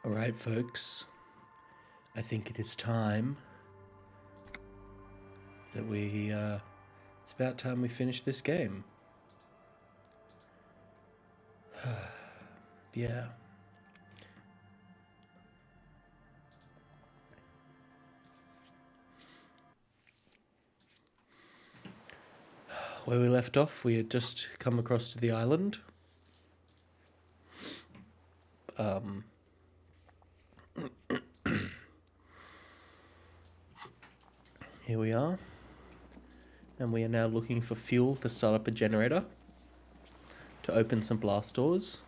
Alright, folks. I think it is time that it's about time we finish this game. Yeah. Where we left off, we had just come across to the island. Here we are. And we are now looking for fuel to start up a generator to open some blast doors.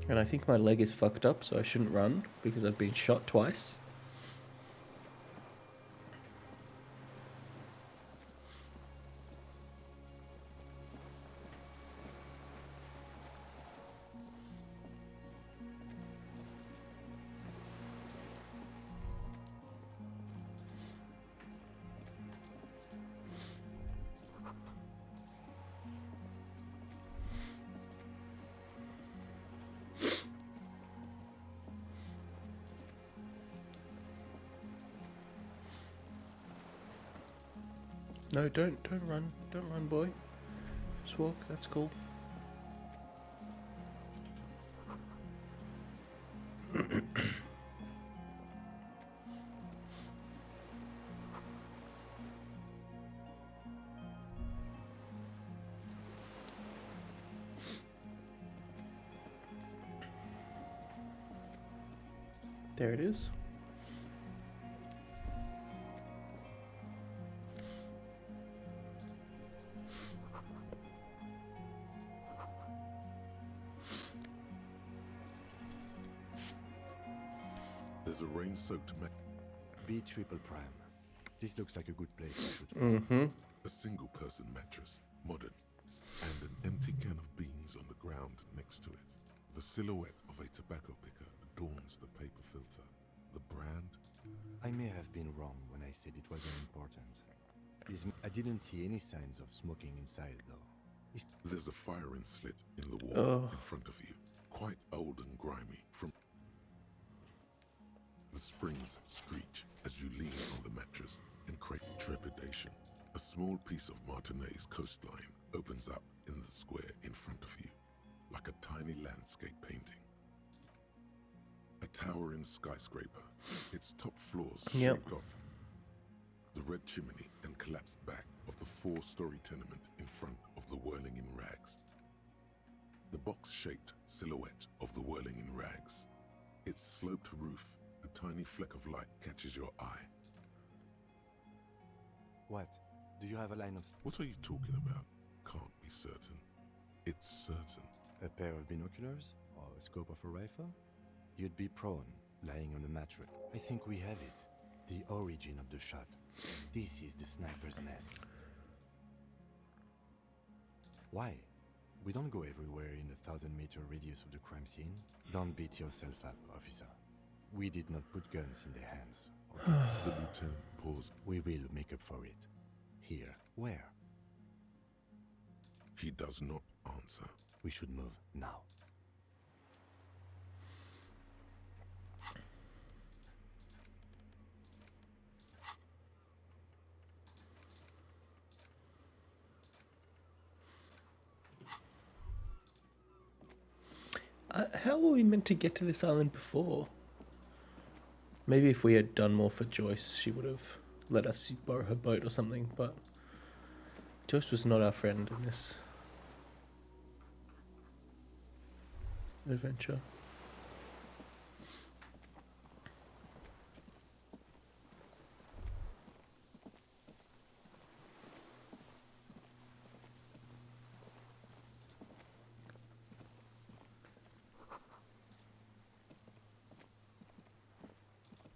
And I think my leg is fucked up, so I shouldn't run because I've been shot twice. No, don't run. Don't run, boy. Just walk, that's cool. There it is. There's a rain-soaked B triple prime. This looks like a good place to shoot. a single-person mattress, modern, and an empty can of beans on the ground next to it. The silhouette of a tobacco picker adorns the paper filter. The brand? I may have been wrong when I said it wasn't important. I didn't see any signs of smoking inside, though. There's a firing slit in the wall in front of you, quite old and grimy. The springs screech as you lean on the mattress and create trepidation. A small piece of Martinez coastline opens up in the square in front of you, like a tiny landscape painting. A towering skyscraper, its top floors shaped off the red chimney and collapsed back of the 4-story tenement in front of the whirling in rags. The box-shaped silhouette of the whirling in rags. Its sloped roof, a tiny fleck of light catches your eye. What? Do you have a line of... What are you talking about? Can't be certain. It's certain. A pair of binoculars? Or a scope of a rifle? You'd be prone, lying on a mattress. I think we have it. The origin of the shot. This is the sniper's nest. Why? We don't go everywhere in the 1,000-meter radius of the crime scene. Don't beat yourself up, officer. We did not put guns in their hands. The lieutenant paused. We will make up for it. Here. Where? He does not answer. We should move now. How were we meant to get to this island before? Maybe if we had done more for Joyce, she would have let us borrow her boat or something, but Joyce was not our friend in this adventure.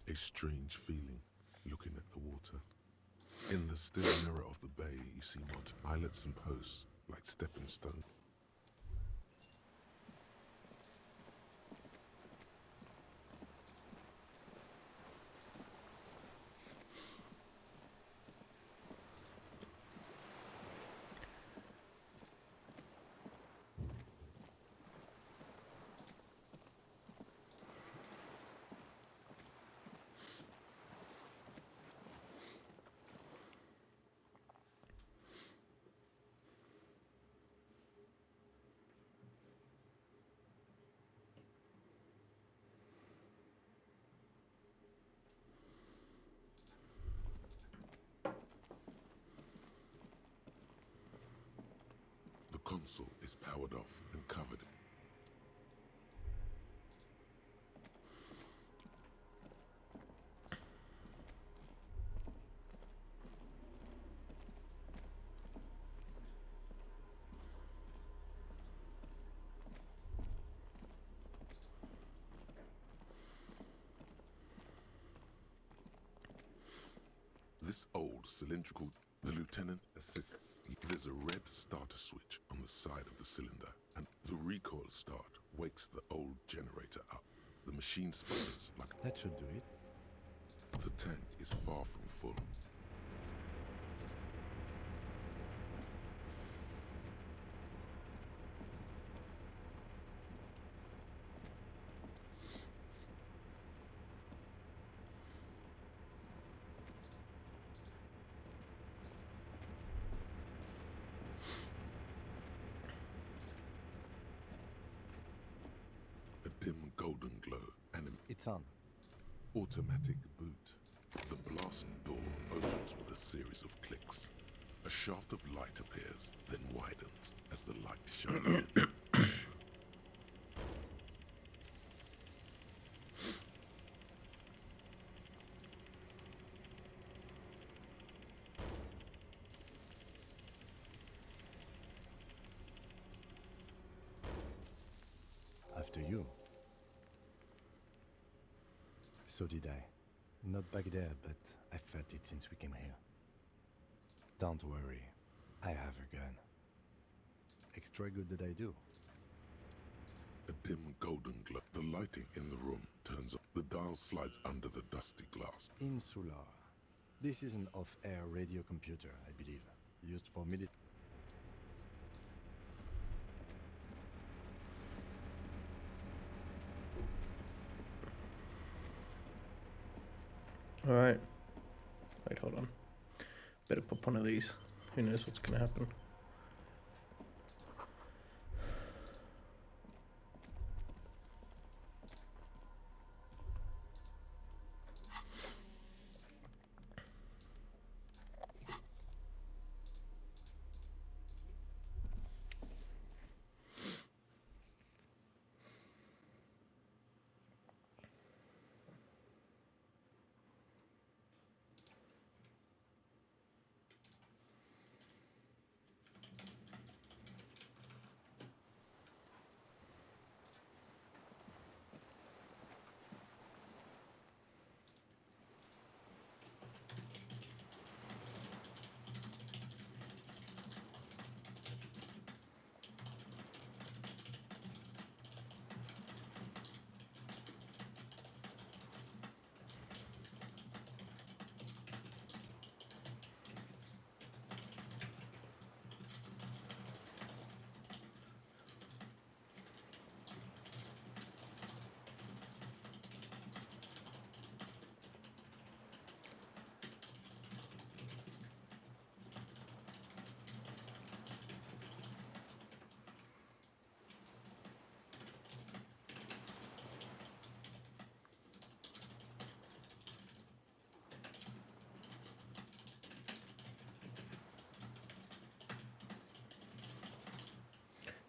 A strange feeling, looking at the water. In the still mirror of the bay, you see islets and posts, like stepping stones. console is powered off and covered. This old cylindrical, the lieutenant assists. There's a red starter switch on the side of the cylinder, and the recoil start wakes the old generator up. The machine sputters like That should do it. the tank is far from full. A dim golden glow and an It's on. automatic boot. The blast door opens with a series of clicks. A shaft of light appears, then widens as the light shines in. After you. So did I. Not back there, but I felt it since we came here. Don't worry. I have a gun. Extra good that I do. A dim golden glow. The lighting in the room turns on. The dial slides under the dusty glass. Insular. This is an off-air radio computer, I believe. Used for military. Alright. Wait, hold on. Better pop one of these. Who knows what's going to happen.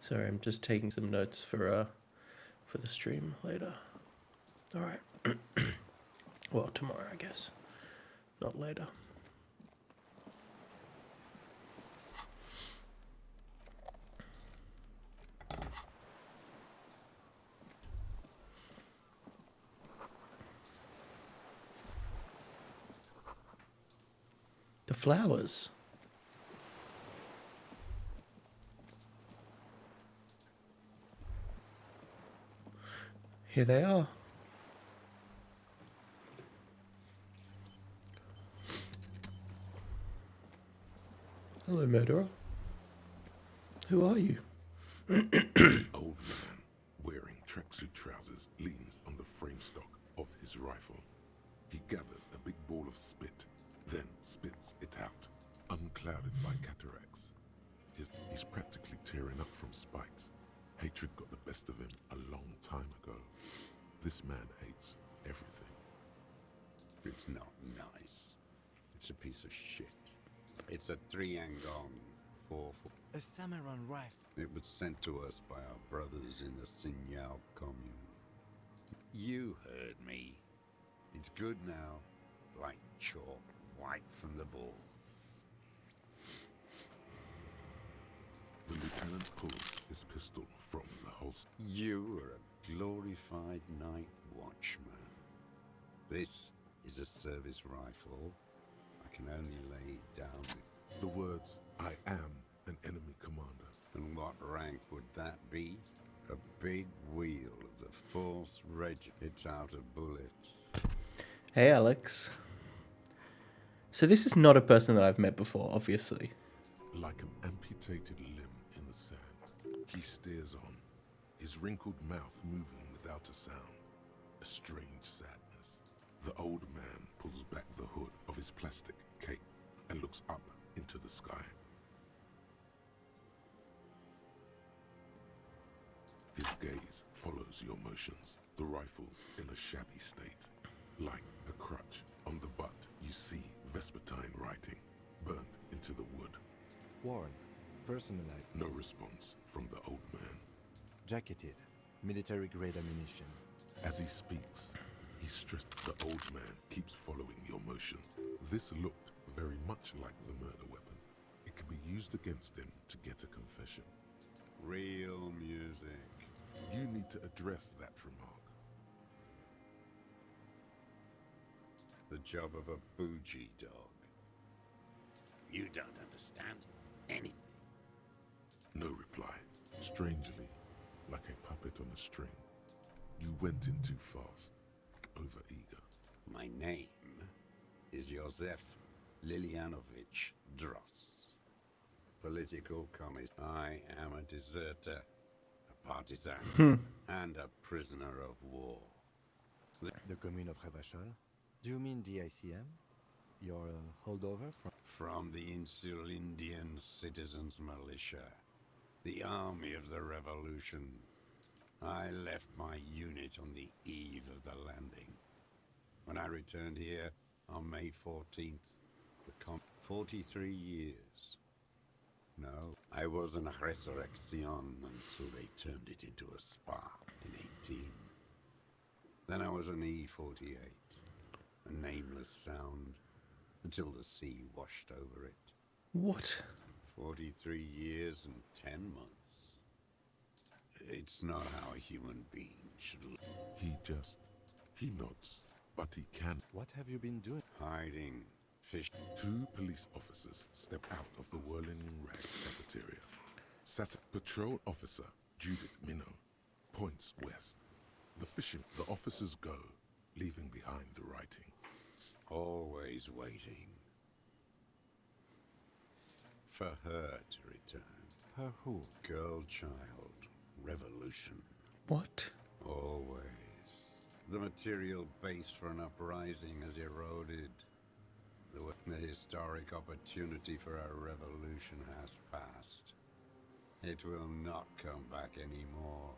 Sorry, I'm just taking some notes for the stream later. All right. Well, tomorrow, I guess. Not later. The flowers. Here they are. Hello, murderer. Who are you? Old man, wearing tracksuit trousers, leans on the frame stock of his rifle. He gathers a big ball of spit, then spits it out, unclouded by cataracts. He's practically tearing up from spite. Hatred got the best of him a long time ago. This man hates everything. It's not nice. It's a piece of shit. It's a 3 Yangon 4. A Samaran rifle. It was sent to us by our brothers in the Signal commune. You heard me. It's good now, like chalk wiped from the board. The lieutenant pulls his pistol from the holster. You are a glorified night watchman. This is a service rifle. I can only lay it down with. The words, "I am an enemy commander." And what rank would that be? A big wheel of the 4th Regiment. It's out of bullets. Hey, Alex. So this is not a person that I've met before, obviously. Like an amputated limb in the sand, he stares on, his wrinkled mouth moving without a sound. A strange sadness. The old man pulls back the hood of his plastic cape and looks up into the sky. His gaze follows your motions. The rifle's in a shabby state. Like a crutch on the butt, you see Vespertine writing, burnt into the wood. Worn. Personalized. No response from the old man. Jacketed. Military-grade ammunition. As he speaks, he stressed the old man keeps following your motion. This looked very much like the murder weapon. It could be used against him to get a confession. Real music. You need to address that remark. The job of a bougie dog. You don't understand anything. No reply. Strangely, like a puppet on a string. You went in too fast, over-eager. My name is Josef Lilianovich Dross. Political commissar. I am a deserter, a partisan, and a prisoner of war. The commune of Revachol? Do you mean the ICM? You're a holdover from... From the Insular Indian Citizens Militia, the army of the revolution. I left my unit on the eve of the landing. When I returned here on May 14th, 43 years. No, I was an resurrection until they turned it into a spa in 18. Then I was an E-48, a nameless sound, until the sea washed over it. What? 43 years and 10 months. It's not how a human being should look. He nods, but he can. What have you been doing? Hiding, fish. 2 police officers step out of the Whirling Rags cafeteria. Patrol officer Judith Minnow points west. The officers go, leaving behind the writing. Always waiting for her to return. Her who? Girl child, revolution. What? Always. The material base for an uprising has eroded. The historic opportunity for a revolution has passed. It will not come back anymore.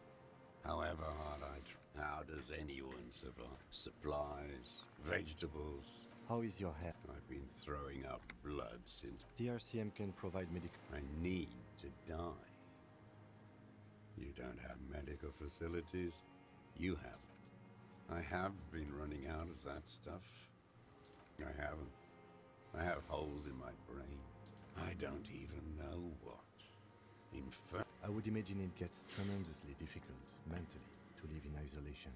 However hard I try. How does anyone survive? Supplies, vegetables. How is your health? I've been throwing up blood since. The RCM can provide medical... I need to die. You don't have medical facilities. You have. I have been running out of that stuff. I haven't. I have holes in my brain. I don't even know what. I would imagine it gets tremendously difficult, mentally, to live in isolation.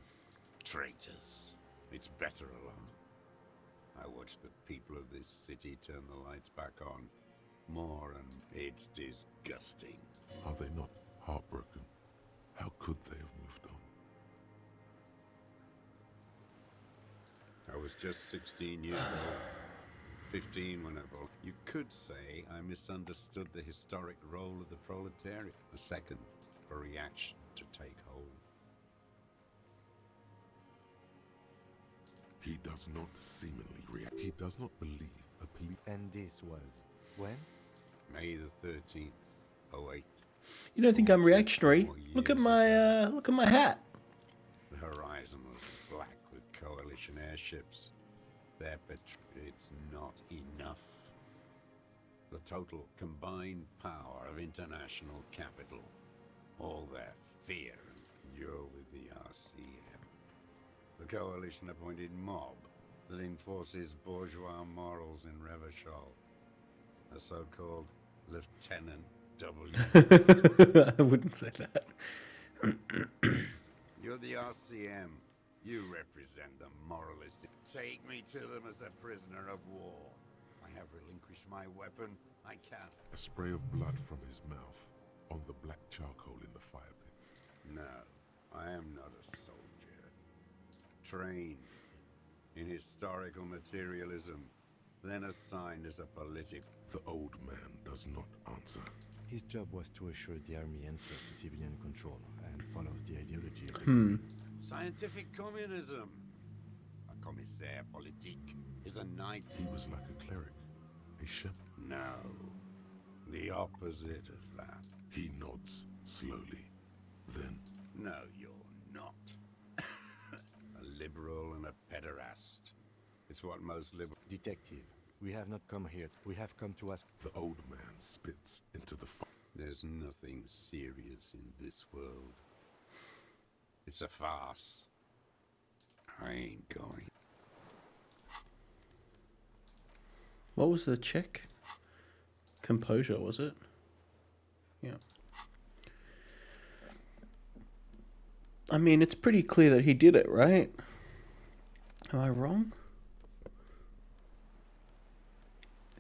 Traitors. It's better alone. I watch the people of this city turn the lights back on. More and it's disgusting. Are they not heartbroken? How could they have moved on? I was just 16 years old. 15 when I voted. You could say I misunderstood the historic role of the proletariat. A second for reaction to take hold. He does not seemingly react. He does not believe a police. And this was... when? May the 13th, 08. You don't think I'm reactionary? Look at my hat. The horizon was black with coalition airships. It's not enough. The total combined power of international capital. All their fear, and you're with the RCM. The coalition-appointed mob that enforces bourgeois morals in Revachol. A so-called Lieutenant W. I wouldn't say that. You're the RCM. You represent the moralistic. Take me to them as a prisoner of war. I have relinquished my weapon. I can't. A spray of blood from his mouth on the black charcoal in the fire pit. No, I am not a soldier. Trained in historical materialism, then assigned as a politic. The old man does not answer. His job was to assure the army answers to civilian control and follows the ideology of the Scientific communism. A commissaire politique is a knight. He was like a cleric, a shepherd. No, the opposite of that. He nods slowly. Then, No, you're not. A liberal and a pederast. It's what most liberal... detective. We have not come here. We have come to ask. the old man spits into the fire. There's nothing serious in this world. It's a farce. I ain't going. What was the check? Composure, was it? Yeah. I mean, it's pretty clear that he did it, right? Am I wrong?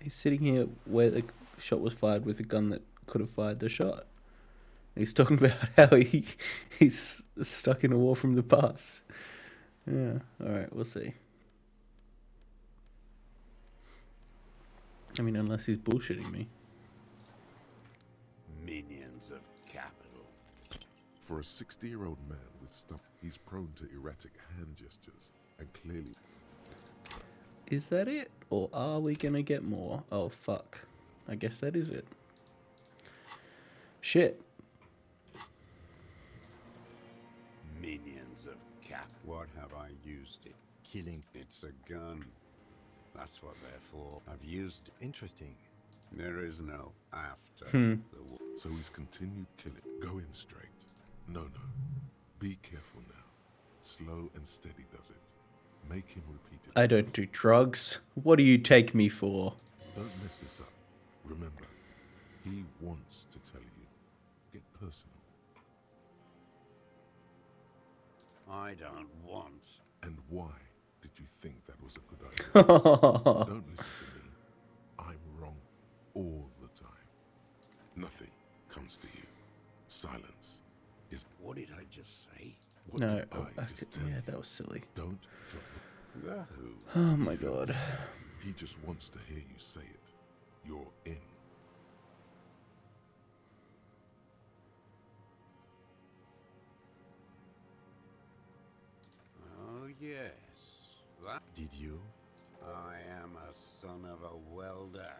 He's sitting here where the shot was fired with a gun that could have fired the shot. He's talking about how he's stuck in a war from the past. Yeah, alright, we'll see. I mean, unless he's bullshitting me. Minions of capital. For a 60-year-old man with stuff, he's prone to erratic hand gestures and clearly. Is that it? Or are we gonna get more? Oh, fuck. I guess that is it. Shit. Minions of cap. What have I used it? Killing. It's a gun. That's what they're for. I've used it. Interesting. There is no after the war. So he's continued killing. Go in straight. No. Be careful now. Slow and steady does it. Make him repeat it. I don't do drugs. What do you take me for? Don't mess this up. Remember, he wants to tell you. Get personal. I don't want. And why did you think that was a good idea? Don't listen to me. I'm wrong all the time. Nothing comes to you. Silence is... What did I just say? What No, did I just tell yeah, you? that was silly. Don't drop the... The who? Oh my god. He just wants to hear you say it. You're in. Oh, yes. That. Did you? I am a son of a welder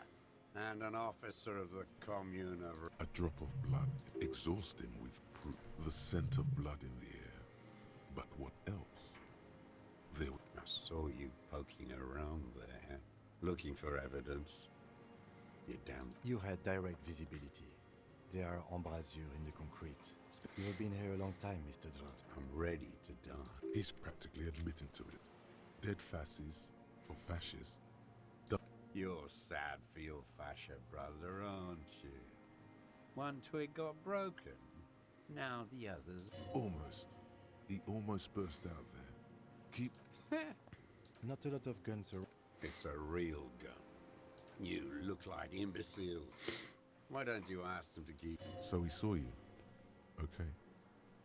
and an officer of the commune of... A drop of blood. Exhaust him with proof. The scent of blood in the air. But what else? There... I saw you poking around there, looking for evidence. You're damn... You had direct visibility. There are embrasures in the concrete. You have been here a long time, Mr. Drone. I'm ready to die. He's practically admitting to it. Dead fascists for fascists. You're sad for your fascia brother, aren't you? One twig got broken. Now the others... Almost. He almost burst out there. Keep... Not a lot of guns around. It's a real gun. You look like imbeciles. Why don't you ask them to keep... So he saw you. Okay.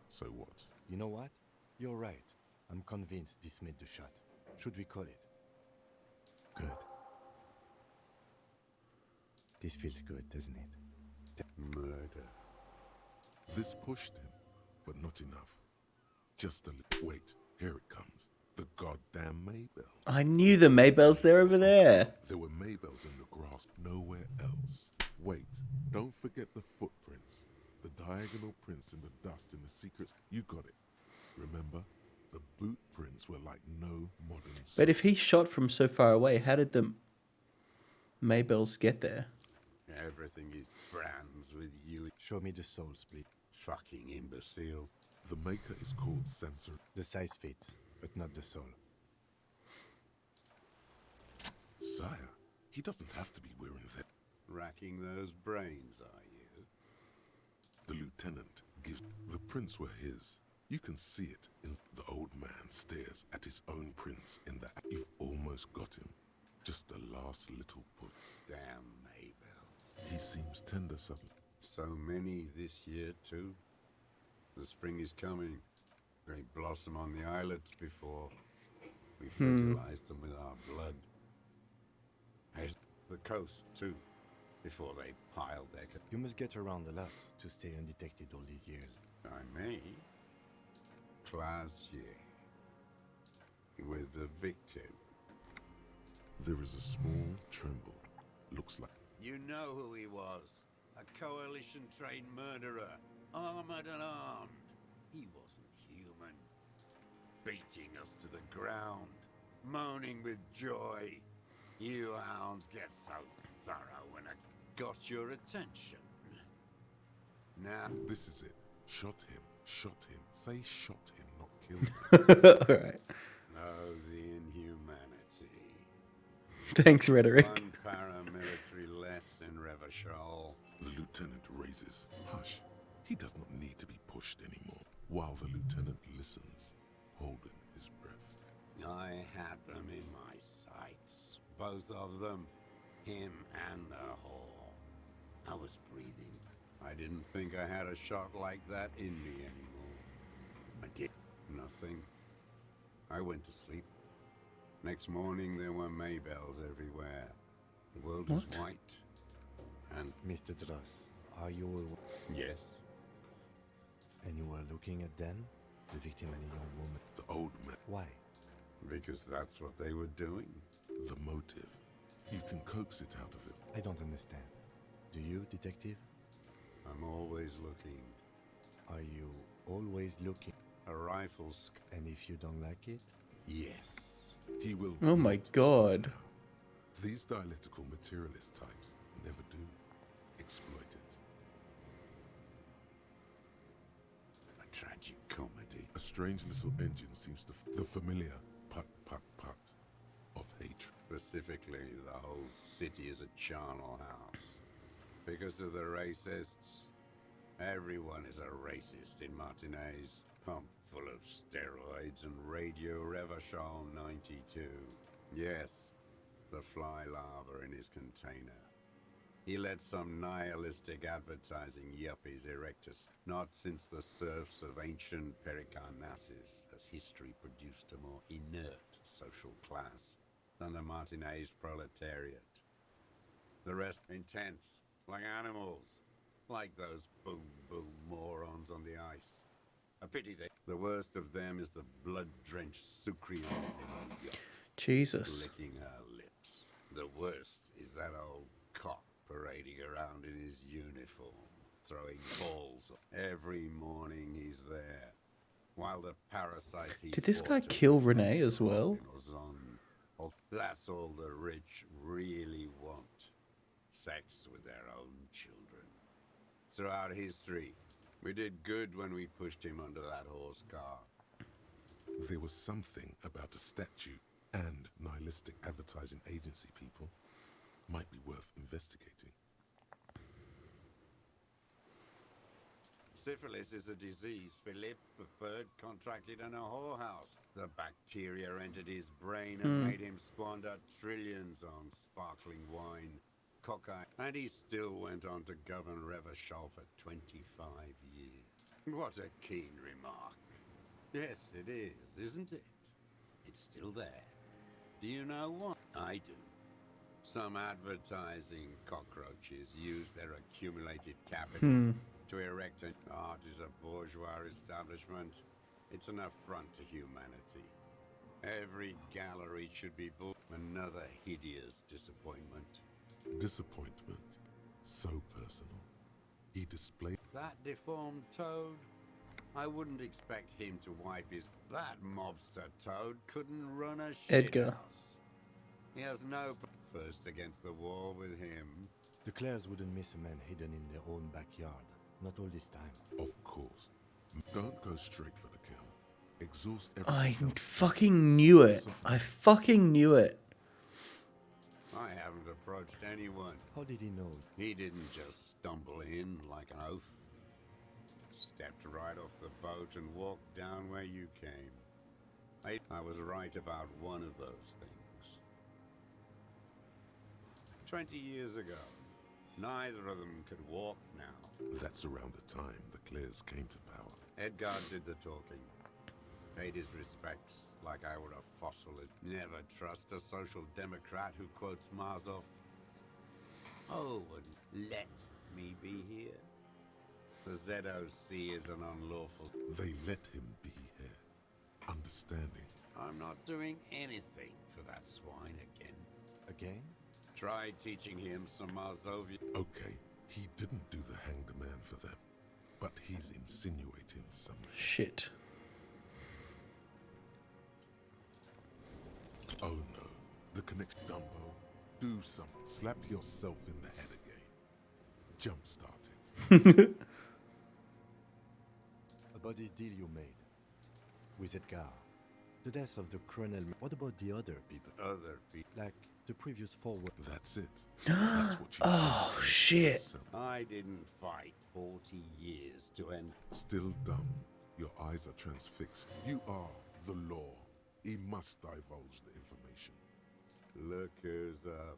So what? You know what? You're right. I'm convinced this made the shot. Should we call it? Good. This feels good, doesn't it? Murder. This pushed him, but not enough. Just a little... Wait, here it comes. The goddamn Maybell. I knew the Maybells, they're over there. There were Maybells in the grass, nowhere else. Wait, don't forget the footprints. The diagonal prints in the dust in the secrets. You got it. Remember? The boot prints were like no modern... But if he shot from so far away, how did the Maybells get there? Everything is brands with you. Show me the souls, please. Fucking imbecile. The maker is called Sensor. The size fits, but not the soul. Sire, he doesn't have to be wearing that. Racking those brains, are you? The lieutenant gives. The prints were his. You can see it in the old man stares at his own prints in the. You've almost got him. Just the last little push. Damn Maybell. He seems tender suddenly. So many this year, too. The spring is coming. They blossom on the islets before we fertilize them with our blood. There's the coast, too, before they pile their... You must get around a lot to stay undetected all these years. I may. Classier. With the victim. There is a small tremble. Looks like. You know who he was. A coalition-trained murderer. Armored and armed. He wasn't human. Beating us to the ground. Moaning with joy. You hounds get so thorough when I got your attention. Now... This is it. Shot him. Shot him. Say shot him, not killed him. Alright. Oh, the inhumanity. Thanks, Rhetoric. One paramilitary less in Revachol. The lieutenant raises. Hush. He does not need to be pushed anymore. While the lieutenant listens, holding his breath. I had them in my sights. Both of them. Him and the whore. I was breathing. I didn't think I had a shot like that in me anymore. I did nothing. I went to sleep. Next morning there were Maybells everywhere. The world was white. And Mr. Dross, are you... yes. And you were looking at them? The victim and a young woman. The old man. Why? Because that's what they were doing. The motive. You can coax it out of him. I don't understand. Do you, detective? I'm always looking. Are you always looking? A rifle And if you don't like it? yes. He will. Oh my not god. stop. These dialectical materialist types never do. Exploit it. A tragic comedy. A strange little engine seems to. The familiar put of hatred. Specifically, the whole city is a charnel house. Because of the racists. Everyone is a racist in Martinez. Pump full of steroids and Radio Revachol 92. Yes, the fly larva in his container. He let some nihilistic advertising yuppies erect us, not since the serfs of ancient Pericarnassus has history produced a more inert social class than the Martinez proletariat. The rest intense, like animals, like those boom morons on the ice. A pity they... The worst of them is the blood-drenched Sucrian Jesus. licking her lips. The worst is that old cock parading around in his uniform, throwing balls. Every morning he's there, while the parasites he Did this guy fought to kill prevent Renee as well? was on. Oh, that's all the rich really want. Sex with their own children. Throughout history, we did good when we pushed him under that horse car. There was something about a statue and nihilistic advertising agency people might be worth investigating. Syphilis is a disease Philip III contracted in a whorehouse. The bacteria entered his brain and made him squander trillions on sparkling wine, cocaine, and he still went on to govern Revachol for 25 years. What a keen remark. Yes, it is, isn't it? It's still there. Do you know what? I do. Some advertising cockroaches use their accumulated capital to erect an art is a bourgeois establishment. It's an affront to humanity. Every gallery should be built. Another hideous disappointment. Disappointment. So personal. He displayed. That deformed toad? I wouldn't expect him to wipe his... That mobster toad couldn't run a shit Edgar. house. He has no... First against the wall with him. The Clares wouldn't miss a man hidden in their own backyard. Not all this time. Of course. Don't go straight for the kill. Exhaust I everything else. fucking knew it. I fucking knew it. I haven't approached anyone. How did he know? He didn't just stumble in like an oaf. Stepped right off the boat and walked down where you came. I was right about one of those things. 20 years ago, neither of them could walk now. That's around the time the Clares came to power. Edgar did the talking. Paid his respects like I were a fossil. Never trust a social democrat who quotes Marzoff. Oh, and let me be here. The ZOC is an unlawful... They let him be here. Understanding. I'm not doing anything for that swine again. Again? Try teaching him some Marzovian. Okay, he didn't do the hang the man for them. But he's insinuating something. Shit. Oh no, the connection. Dumbo, do something. Slap yourself in the head again. Jumpstart it. About this deal you made with Edgar. The death of the colonel. What about the other people? Other people. Like the previous forward. That's it. That's what you Oh, shit. I didn't fight 40 years to end. Still dumb. Your eyes are transfixed. You are the law. He must divulge the information. Look who's up.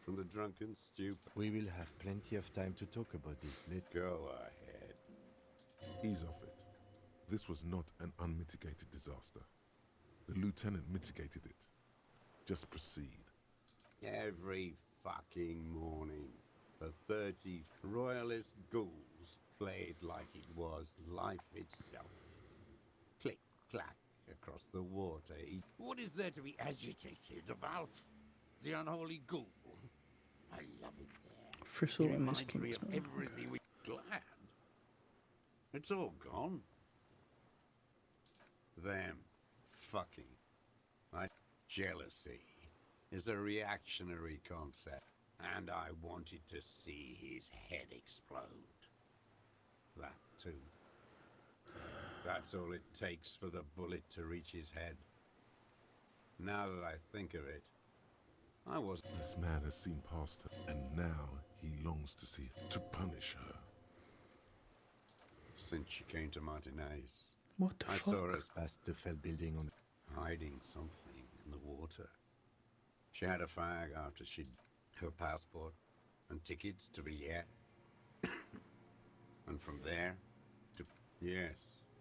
From the drunken stupid. We will have plenty of time to talk about this later. Go ahead. Ease off it. This was not an unmitigated disaster. The lieutenant mitigated it. Just proceed. Every fucking morning, the 30 royalist ghouls played like it was life itself. Click, clack, across the water. What is there to be agitated about? The unholy ghoul. I love it there. First It of all, I miss reminds me of Kingsman. everything we glad. It's all gone. Them fucking. Jealousy is a reactionary concept, and I wanted to see his head explode. That too. That's all it takes for the bullet to reach his head. Now that I think of it, I was... This man has seen past her, and now he longs to see, to punish her. Since she came to Martinez, What the I fuck? saw her Past the fell building on. hiding something in the water. She had a fag after she'd her passport and tickets to Villiers. And from there to... Yes,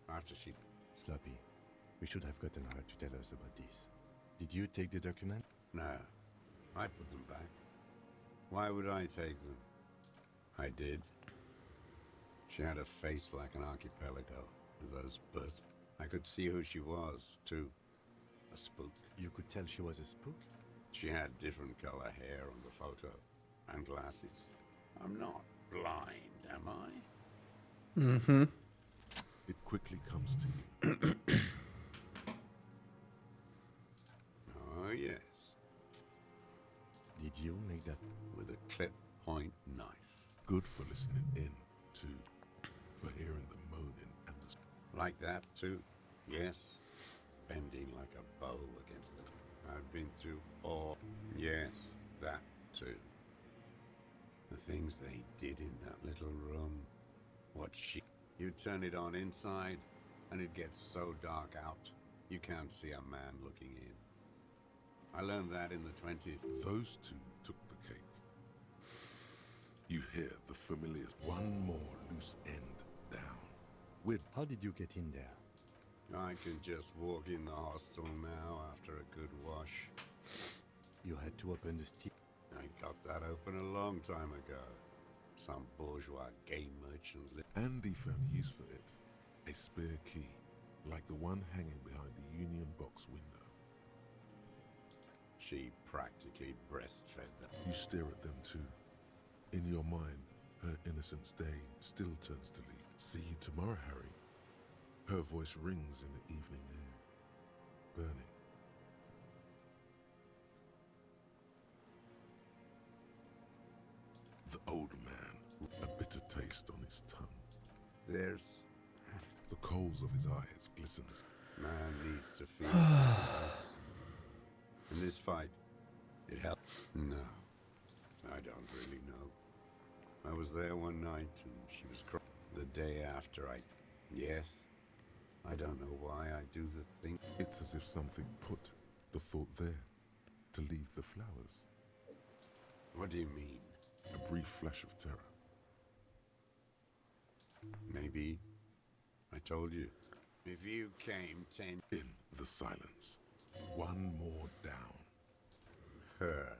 after she... Sloppy. We should have gotten her to tell us about this. Did you take the document? No, I put them back. Why would I take them? I did. She had a face like an archipelago with those births. I could see who she was, too. A spook. You could tell she was a spook? She had different color hair on the photo, and glasses. I'm not blind, am I? Mm-hmm. It quickly comes to you. Oh, yes. Did you make that? With a clip point knife. Good for listening in, too. For hearing the moaning and the... Like that, too. Yes. Bending like a bow against them. I've been through all... Yes, that, too. The things they did in that little room. What she... You turn it on inside, and it gets so dark out, you can't see a man looking in. I learned that in the 20s. Those two took the cake. You hear the familiar... One more loose end down. How did you get in there? I can just walk in the hostel now after a good wash. You had to open the steel. I got that open a long time ago. Some bourgeois game merchant. Andy found use for it. A spare key, like the one hanging behind the Union Box window. She practically breastfed them. You stare at them too. In your mind, her innocence day still turns to lead. See you tomorrow, Harry. Her voice rings in the evening air, burning. old man, a bitter taste on his tongue. There's... The coals of his eyes glisten. Man needs to feel something else. In this fight, it helped. No, I don't really know. I was there one night and she was crying. The day after Yes, I don't know why I do the thing. It's as if something put the thought there to leave the flowers. What do you mean? A brief flash of terror. Maybe I told you. If you came 10... In the silence. One more down. Her.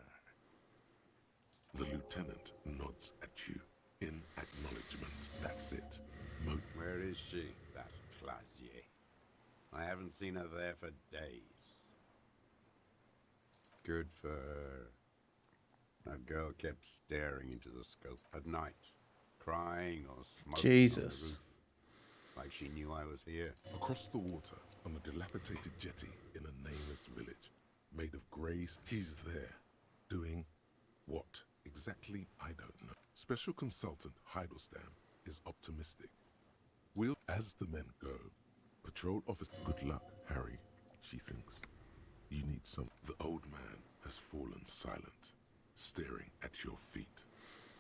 The lieutenant nods at you in acknowledgement. That's it. Where is she, that Clasier? I haven't seen her there for days. Good for her. That girl kept staring into the scope at night, crying or smoking Jesus. on the roof, like she knew I was here. Across the water, on a dilapidated jetty in a nameless village, made of grey, he's there, doing what exactly I don't know. Special consultant Heidelstein is optimistic. We'll, as the men go, patrol officer. Good luck, Harry, she thinks. You need some. The old man has fallen silent, staring at your feet.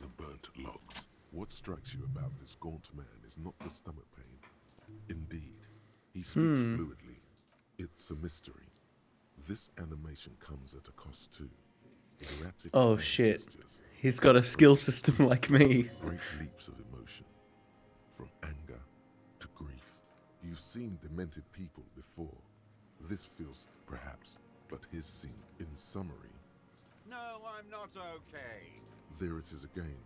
The burnt logs. What strikes you about this gaunt man is not the stomach pain. Indeed, he speaks fluidly. It's a mystery. This animation comes at a cost too. Erratic Oh hand shit. gestures, He's got a skill system like me. great leaps of emotion, from anger to grief. You've seen demented people before. This feels, perhaps, but his scene. In summary, No, I'm not okay. there it is again.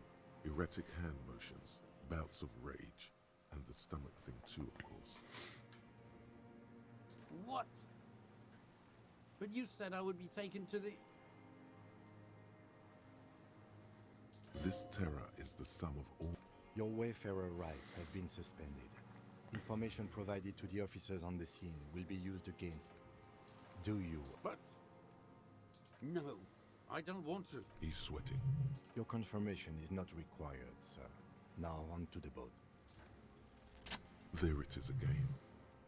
Erratic hand motions, bouts of rage, and the stomach thing too, of course. What? But you said I would be taken to the... This terror is the sum of all. Your Wayfarer rights have been suspended. Information provided to the officers on the scene will be used against. Do you? But... No, I don't want to. He's sweating. Your confirmation is not required, sir. Now on to the boat. There it is again.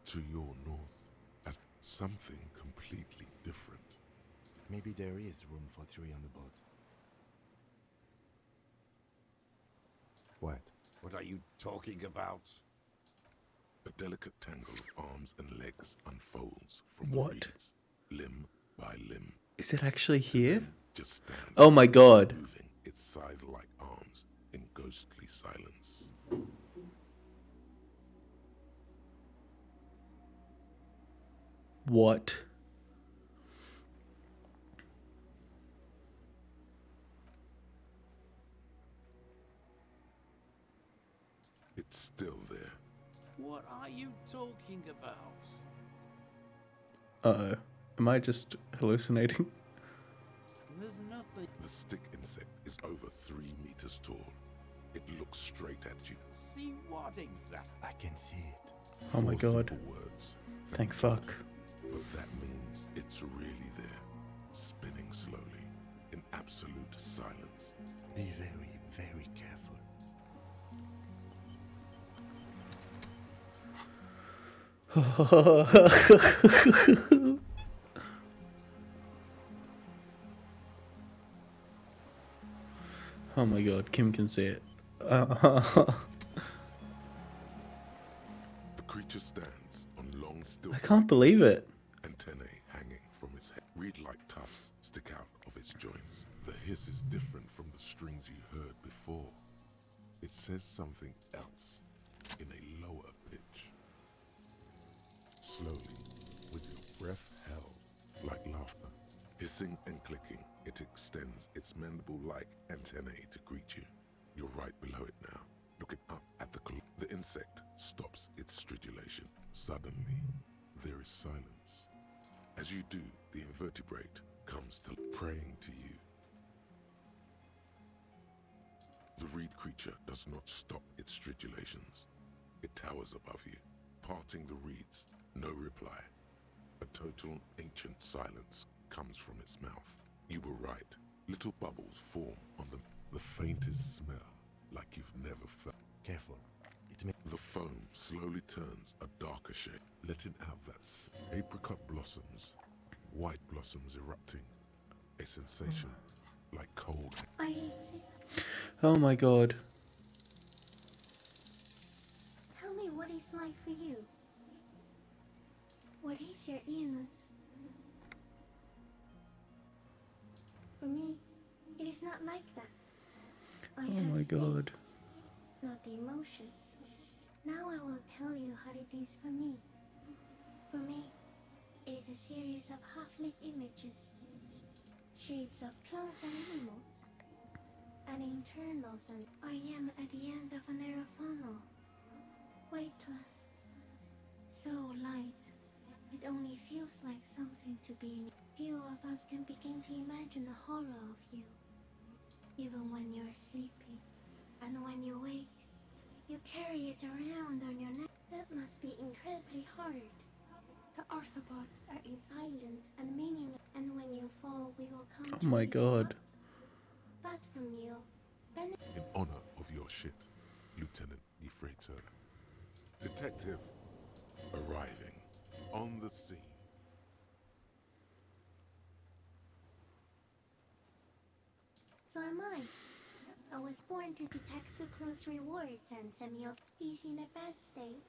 To your north. As something completely different. Maybe there is room for 3 on the boat. What? What are you talking about? A delicate tangle of arms and legs unfolds from What? the reeds, limb by limb. Is it actually here? Just stand. Oh my god. Moving its scythe-like arms in ghostly silence. What? It's still there. What are you talking about? Uh-oh. Am I just hallucinating? There's nothing... The stick insect is over 3 meters tall. It looks straight at you. See what exactly? I can see it. Oh my 4 god. simple words. Thank fuck. But that means it's really there, spinning slowly, in absolute silence. Be very, very careful. Oh my god, Kim can see it. The creature stands on long still I can't believe it. antennae hanging from its head. Reed-like tufts stick out of its joints. The hiss is different from the strings you heard before. It says something else in a lower pitch. Slowly, with your breath held, like laughter, hissing and clicking, it extends its mandible-like antennae to greet you. You're right below it now, looking up at the claw. The insect stops its stridulation. Suddenly, there is silence. As you do, the invertebrate comes to praying to you. The reed creature does not stop its stridulations. It towers above you, parting the reeds. No reply. A total ancient silence comes from its mouth. You were right. Little bubbles form on the... The faintest smell, like you've never felt. Careful. It may... The foam slowly turns a darker shade, letting out that apricot blossoms, white blossoms erupting, a sensation like cold. I exist. Oh my god. Tell me what it's like for you. What is your illness? For me, it is not like that. I Oh have my god. states, not the emotions. Now I will tell you how it is for me. For me, it is a series of half-lit images, shapes of plants and animals, and internals, and I am at the end of a narrow funnel, weightless, so light, it only feels like something to be in. Few of us can begin to imagine the horror of you, even when you're sleeping, and when you wake, you carry it around on your neck. That must be incredibly hard. The arthropods are silent and meaningless, and when you fall, we will come Oh to my raise you god. up. But from you, then In honor of your shit, Lieutenant Yfreter. Detective arriving on the scene. so am I. I was born to detect sucrose rewards and semi. He's in a bad state,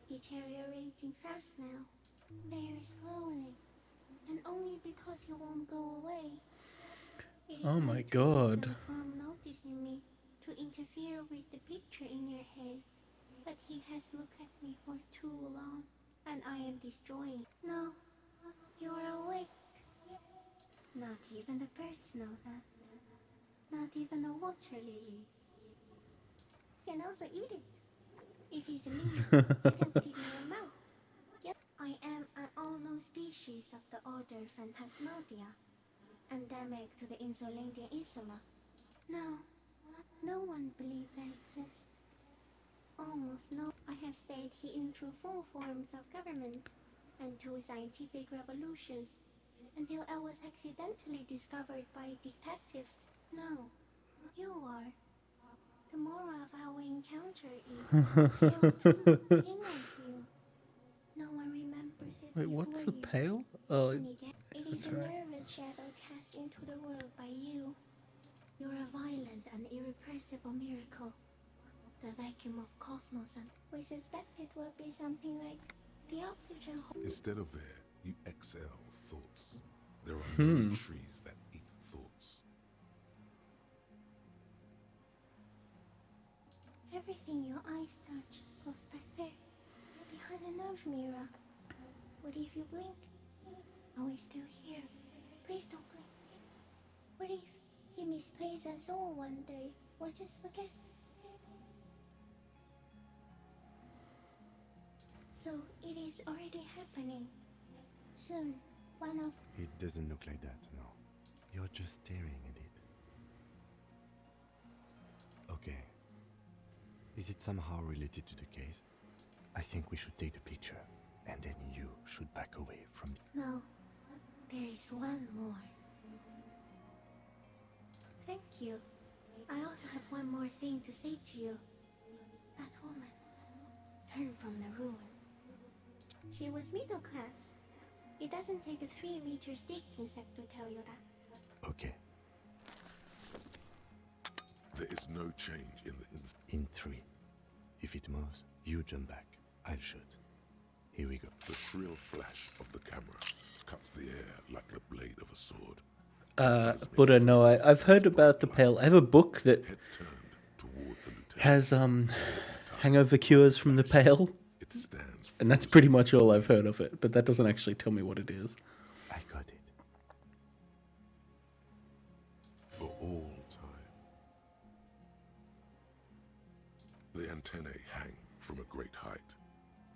deteriorating fast now, very slowly, and only because he won't go away. It is Oh my way too god. sudden from noticing me to interfere with the picture in your head, but he has looked at me for too long, and I am destroying. No, you are awake. Not even the birds know that. Not even a water lily. You can also eat it. If it's a leaf, you can put it in your mouth. Yes, I am an unknown species of the order Phantasmadia, endemic to the Insulandian Insula. No, no one believes I exist. Almost no. I have stayed hidden through 4 forms of government and 2 scientific revolutions until I was accidentally discovered by a detective. No, you are. The moral of our encounter is Pale too, king like you. No one remembers it Wait, what's before the you. pale? Oh, And again, it is that's a right. nervous shadow cast into the world by you. You're a violent and irrepressible miracle. The vacuum of cosmos, and we suspect it will be something like the oxygen hole. Instead of air, you exhale thoughts. There are no trees that eat thoughts. Everything your eyes touch goes back there, behind the nose mirror. What if you blink? Are we still here? Please don't blink. What if he misplaces us all one day, or just forget? So it is already happening. Soon, one of... It doesn't look like that, no. You're just staring at it. Okay. Is it somehow related to the case? I think we should take the picture, and then you should back away from... No, there is one more. Thank you. I also have one more thing to say to you. That woman turned from the ruin. She was middle class. It doesn't take a 3-meter stick insect to tell you that. Okay, There is no change in the in 3. If it moves, you jump back. I'll shoot. Here we go. The shrill flash of the camera cuts the air like the blade of a sword. Buddha, no, I've heard about the pale. I have a book that Head turned toward the lieutenant. has hangover cures from the pale, It stands and that's pretty much all I've heard of it. But that doesn't actually tell me what it is. I got it. for all time. The antennae hang from a great height.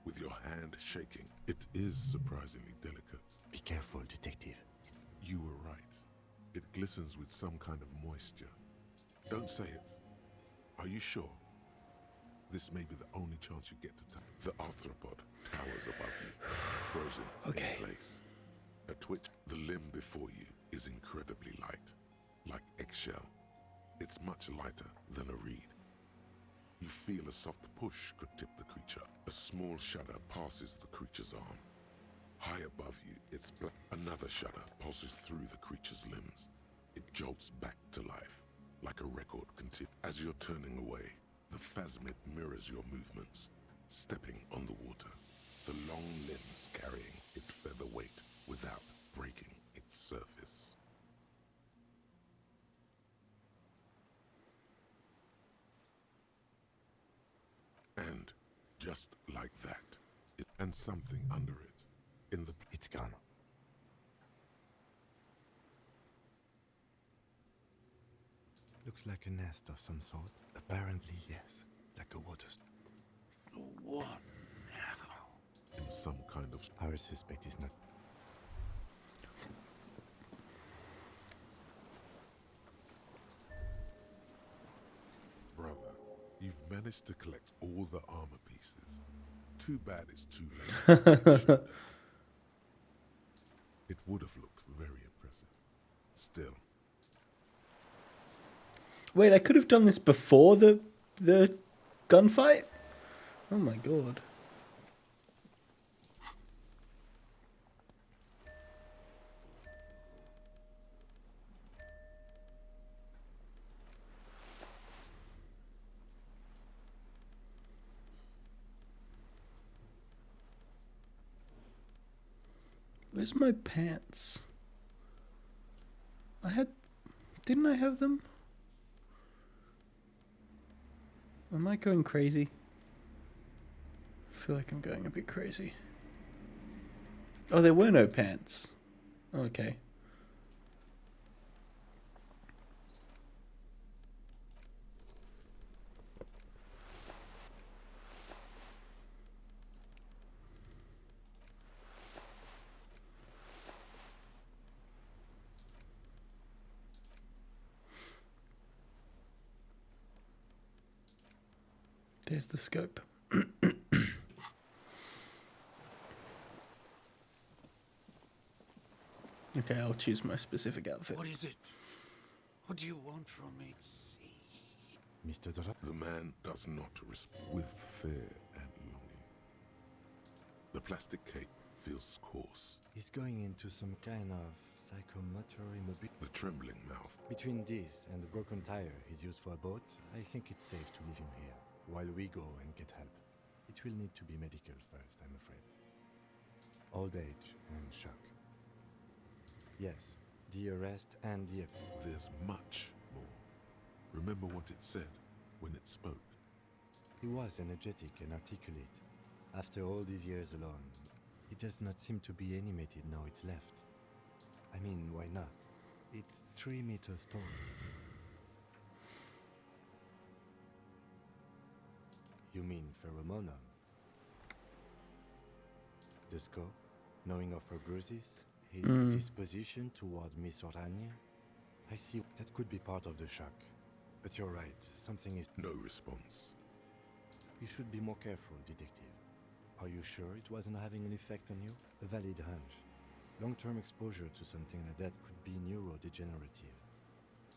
With your hand shaking, it is surprisingly delicate. Be careful, detective. You were right. It glistens with some kind of moisture. Don't say it. Are you sure? This may be the only chance you get to touch. The arthropod towers above you, frozen Okay. in place. A twitch. The limb before you is incredibly light, like eggshell. Its It's much lighter than a reed. You feel a soft push could tip the creature. A small shudder passes the creature's arm. High above you, it's black. Another shudder pulses through the creature's limbs. It jolts back to life, like a record continues. As you're turning away, the phasmid mirrors your movements, stepping on the water, the long limbs carrying its feather weight without breaking its surface. And just like that, and something under it, in the... It's gone. Looks like a nest of some sort. Apparently, yes. Like a water... What now? in some kind of... Our suspect is not... Brother, you've managed to collect all the armor pieces. Too bad it's too late. It would have looked very impressive. Still, Wait, I could have done this before the gunfight? Oh my god. Where's my pants? Didn't I have them? Am I going crazy? I feel like I'm going a bit crazy. Oh, there were no pants. Okay. There's the scope. Okay, I'll choose my specific outfit. What is it? What do you want from me? See. Mr. Dora? the man does not respond with fear and longing. The plastic cape feels coarse. He's going into some kind of psychomotor immobility. The trembling mouth. Between this and the broken tire he's used for a boat, I think it's safe to leave him here, while we go and get help. It will need to be medical first, I'm afraid. Old age and shock. Yes, the arrest and the... There's much more. Remember what it said when it spoke. He was energetic and articulate. After all these years alone, he does not seem to be animated now it's left. I mean, why not? It's 3 meters tall. You mean pheromonum? The scope, knowing of her bruises, his disposition toward Miss Orania? I see that could be part of the shock. But you're right, something is... No response. You should be more careful, detective. Are you sure it wasn't having an effect on you? A valid hunch. Long-term exposure to something like that could be neurodegenerative.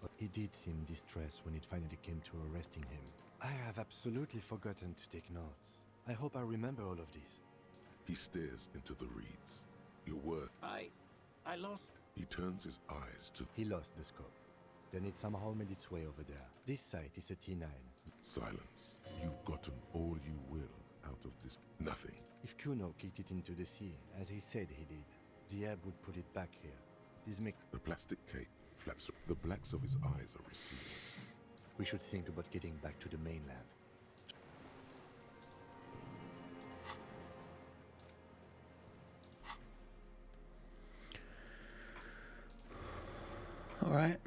But he did seem distressed when it finally came to arresting him. I have absolutely forgotten to take notes. I hope I remember all of this. He stares into the reeds. Your worth. I lost. He turns his eyes to He lost the scope. Then it somehow made its way over there. This site is a T9. silence. You've gotten all you will out of this. Nothing. If Kuno kicked it into the sea, as he said he did, the ebb would put it back here. This makes... The plastic cape flaps. The blacks of his eyes are receding. We should think about getting back to the mainland. All right.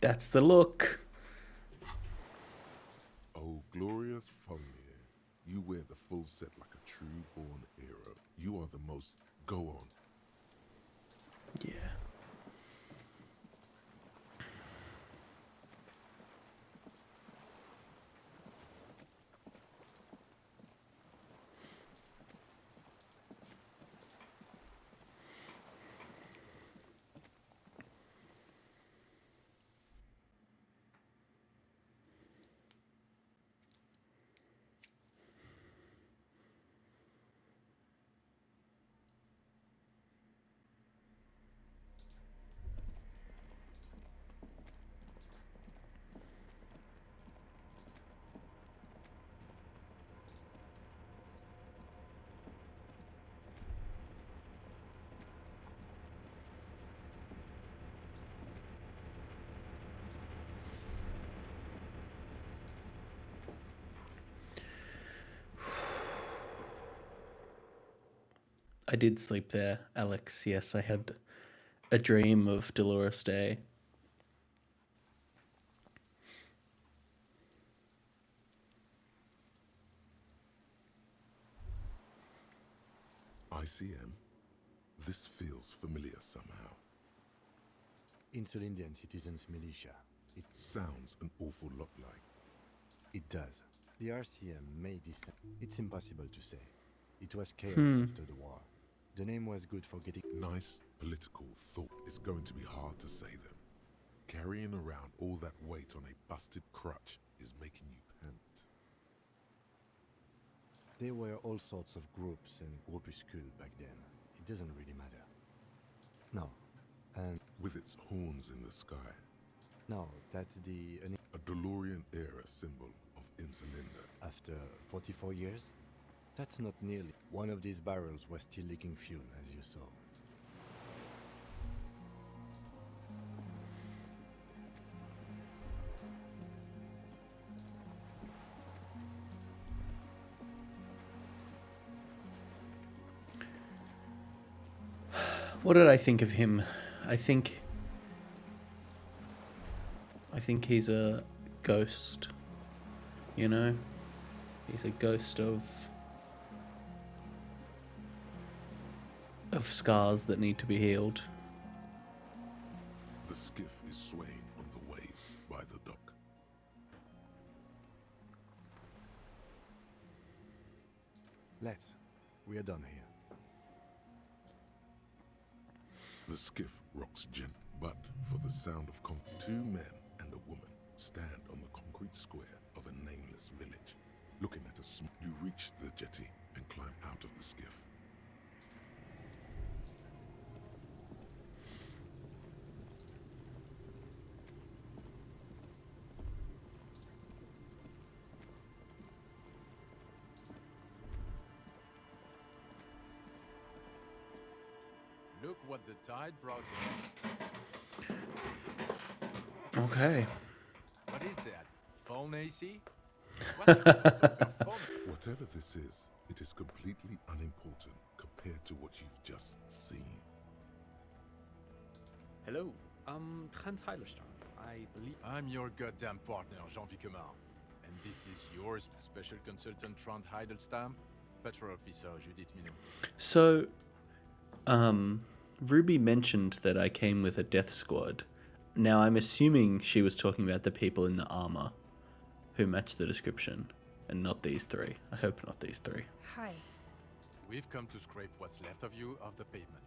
That's the look. Oh, glorious Fomir. You wear the full set like a true born hero. You are the most. Go on. Yeah. I did sleep there, Alex. Yes, I had a dream of Dolores Day. ICM? This feels familiar somehow. Insulindian Citizens Militia. It Sounds an awful lot like. It does. The RCM may descend. It's impossible to say. It was chaos after the war. The name was good for getting. Nice political thought. It's going to be hard to say them. Carrying around all that weight on a busted crutch is making you pant. There were all sorts of groups and groupuscules back then. It doesn't really matter. No. And With its horns in the sky, no, that's the. a DeLorean era symbol of Insulinda. After 44 years? That's not nearly. One of these barrels was still leaking fuel, as you saw. What did I think of him? I think he's a ghost. You know? He's a ghost of scars that need to be healed. The skiff is swaying on the waves by the dock. Let's. We are done here. The skiff rocks gently, but for the sound of two men and a woman stand on the concrete square of a nameless village. Looking at you reach the jetty and climb out of the skiff. Look what the tide brought in. Okay. What is that? Phone AC? What? Whatever this is, it is completely unimportant compared to what you've just seen. Hello, I'm Trent Heilerstam. I believe. I'm your goddamn partner, Jean-Vic Quemar. And this is your special consultant, Trant Heidelstam, Patrol Officer Judith Minou. So, Ruby mentioned that I came with a death squad. Now, I'm assuming she was talking about the people in the armor who match the description, and not these three. I hope not these three. Hi. We've come to scrape what's left of you off the pavement.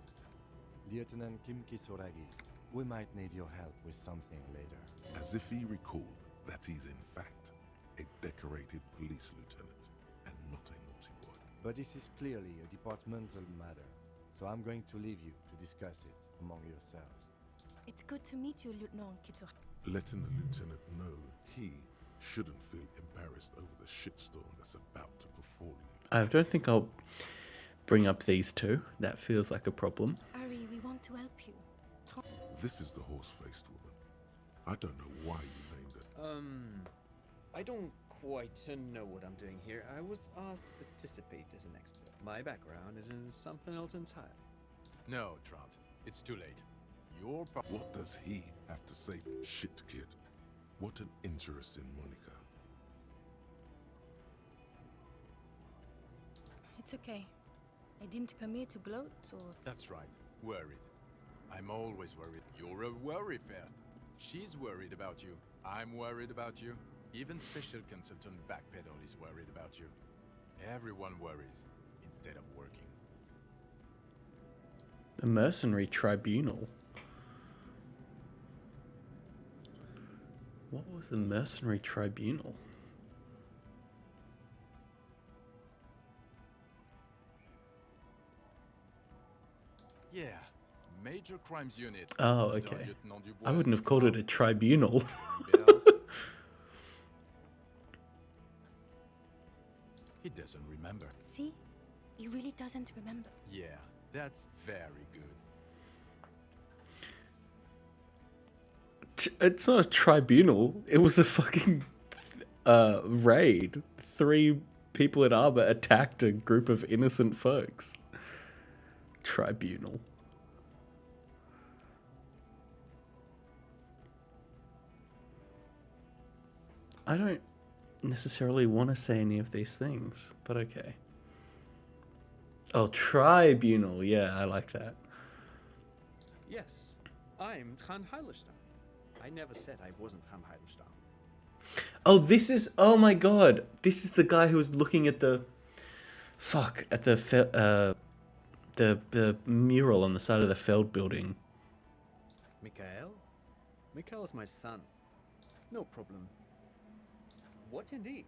Lieutenant Kim Kisoragi, we might need your help with something later. As if he recalled that he's in fact a decorated police lieutenant and not a naughty boy. But this is clearly a departmental matter, so I'm going to leave you to discuss it among yourselves. It's good to meet you, Lieutenant Kitsur. Letting the lieutenant know he shouldn't feel embarrassed over the shitstorm that's about to befall you. I don't think I'll bring up these two. That feels like a problem. Ari, we want to help you. This is the horse-faced woman. I don't know why you named her. I don't quite know what I'm doing here. I was asked to participate as an expert. My background is in something else entirely. No, Trant. It's too late. Your part. What does he have to say? Shit, kid. What an interesting Monica. It's okay. I didn't come here to gloat or... That's right. Worried. I'm always worried. You're a worry fest. She's worried about you. I'm worried about you. Even Special Consultant Backpedal is worried about you. Everyone worries instead of working. The Mercenary Tribunal. What was the Mercenary Tribunal? Yeah, Major Crimes Unit. Oh, Under okay. Lieutenant Dubois. I wouldn't have called it a tribunal. Bells. He doesn't remember. See? He really doesn't remember. Yeah, that's very good. It's not a tribunal. It was a fucking raid. 3 people in armor attacked a group of innocent folks. Tribunal. I don't necessarily want to say any of these things, but okay. Oh, tribunal. Yeah, I like that. Yes, I'm Tran Heilerstein. I never said I wasn't Tran Heilerstein. Oh, this is... Oh my god. This is the guy who was looking at the... Fuck. At the mural on the side of the Feld building. Mikhail? Mikhail is my son. No problem. What indeed?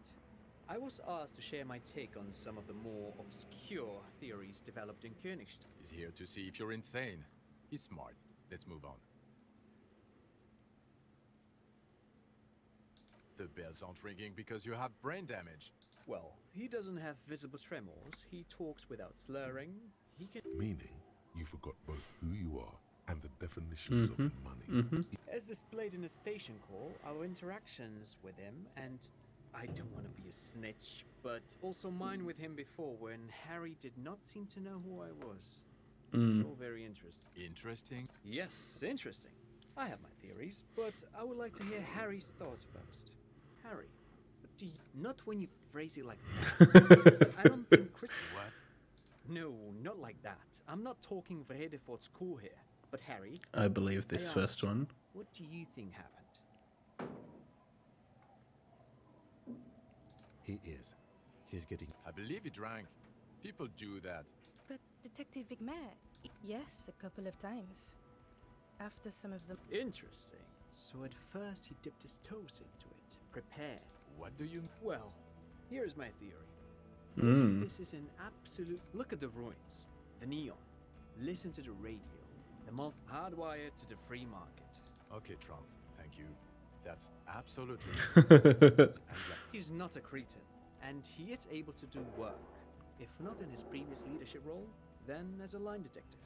I was asked to share my take on some of the more obscure theories developed in Königstadt. He's here to see if you're insane. He's smart. Let's move on. The bells aren't ringing because you have brain damage. Well, he doesn't have visible tremors, he talks without slurring, he can... Meaning, you forgot both who you are and the definitions of money. As displayed in the station call, our interactions with him, and I don't want to be a snitch, but also mine with him before when Harry did not seem to know who I was. It's all very interesting. Interesting? Yes, interesting. I have my theories, but I would like to hear Harry's thoughts first. Harry, what do you... Not when you phrase it like that. I don't think... What? No, not like that. I'm not talking Vredefort's cool here. But Harry... I believe this I first one. What do you think happened? He is. He's getting... I believe he drank. People do that. But Detective Vigmer... Yes, a couple of times. After some of them... Interesting. So at first he dipped his toes into it. Prepared. What do you... Well, here's my theory. What if this is an absolute... Look at the ruins. The neon. Listen to the radio. The hardwired to the free market. Okay, Trump. Thank you. That's absolutely... He's not a cretin, and he is able to do work. If not in his previous leadership role, then as a line detective.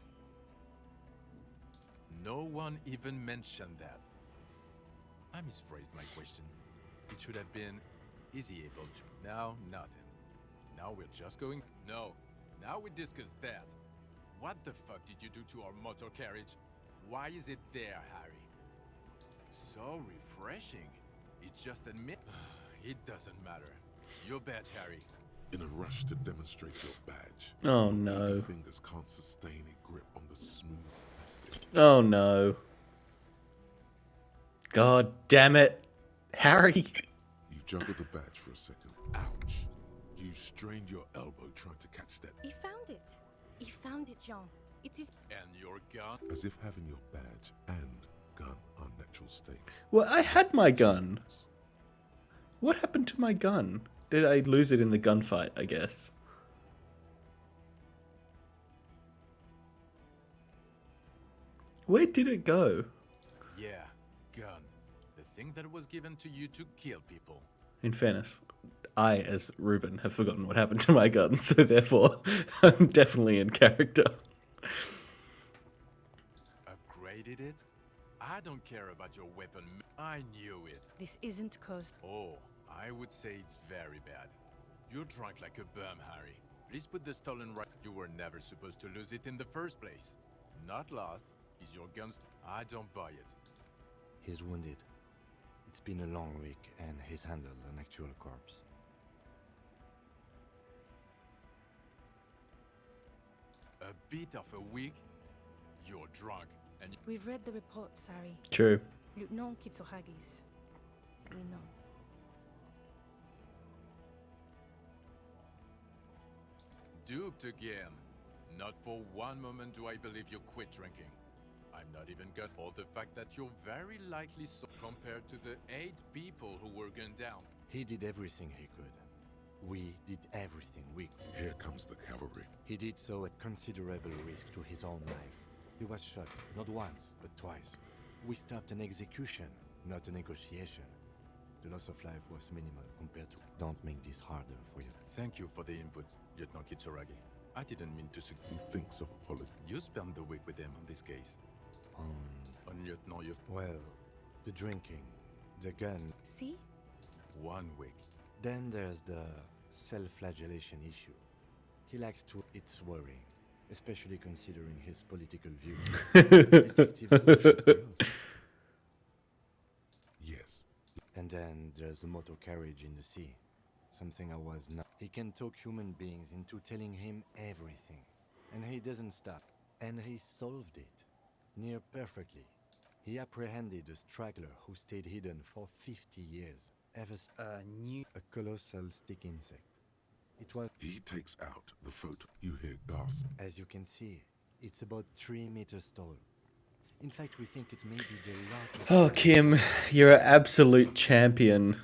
No one even mentioned that. I misphrased my question. It should have been, is he able to? Now, nothing. Now we're just going... No. Now we discuss that. What the fuck did you do to our motor carriage? Why is it there, Harry? So refreshing. It's just admit... It doesn't matter. Your badge, Harry. In a rush to demonstrate your badge, Oh your no. eager fingers can't sustain a grip on the smooth plastic. Oh no. God damn it. Harry. You juggle the badge for a second. Ouch. You strained your elbow trying to catch that. He found it. He found it, Jean. It is... And your gun? As if having your badge and gun are natural states. Well, I had my gun. What happened to my gun? Did I lose it in the gunfight, I guess? Where did it go? Yeah, gun. The thing that was given to you to kill people. In fairness, I, as Ruben, have forgotten what happened to my gun, so therefore, I'm definitely in character. Upgraded it? I don't care about your weapon. I knew it. This isn't cause... Oh, I would say it's very bad. You're drunk like a bum, Harry. Please put the stolen right. You were never supposed to lose it in the first place. Not lost, Is your gun... I don't buy it. He's wounded. It's been a long week, and he's handled an actual corpse. A bit of a week? You're drunk, and We've read the report, Sari. True. Lieutenant Kitsuhagi's. We know. duped again. Not for one moment do I believe you quit drinking. I'm not even good. Or the fact that you're very likely so compared to the 8 people who were gunned down. He did everything he could. We did everything we could. Here comes the cavalry. He did so at considerable risk to his own life. He was shot, not once, but twice. We stopped an execution, not a negotiation. The loss of life was minimal compared to... Don't make this harder for you. Thank you for the input, Lieutenant Kitsuragi. I didn't mean to He thinks of apology. You spent the week with him on this case. On Lieutenant, you... Well, the drinking, the gun... See? 1 week. Then there's the self-flagellation issue. He likes to... It's worrying, especially considering his political views. Detective Bullshit girls. Yes. And then there's the motor carriage in the sea. Something I was not... He can talk human beings into telling him everything. And he doesn't stop. And he solved it. Near perfectly. He apprehended a straggler who stayed hidden for 50 years. A colossal stick insect. It was... He takes out the photo. You hear gasp. As you can see, it's about 3 meters tall. In fact, we think it may be the largest... Oh, Kim, you're an absolute champion.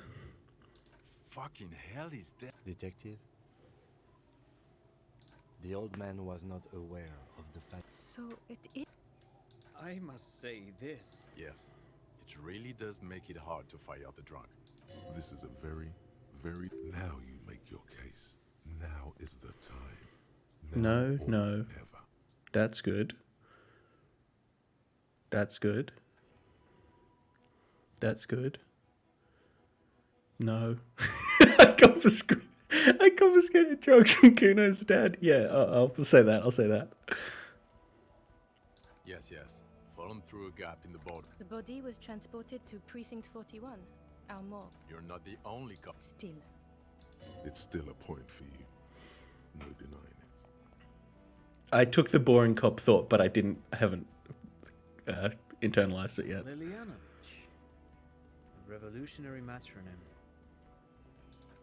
Fucking hell is that? Detective? The old man was not aware of the fact... So it is. I must say this. Yes. It really does make it hard to fire out the drunk. This is a very... Now you make your case. Now is the time. No, or no. Never. That's good. That's good. That's good. No. I confiscated drugs from Kuno's dad. Yeah, I'll say that. I'll say that. Yes, yes. Fallen through a gap in the border. The body was transported to Precinct 41, our morgue. You're not the only cop. Still. It's still a point for you. No denying it. I took the boring cop thought, but I haven't internalized it yet. Lilianovich. A revolutionary matronym.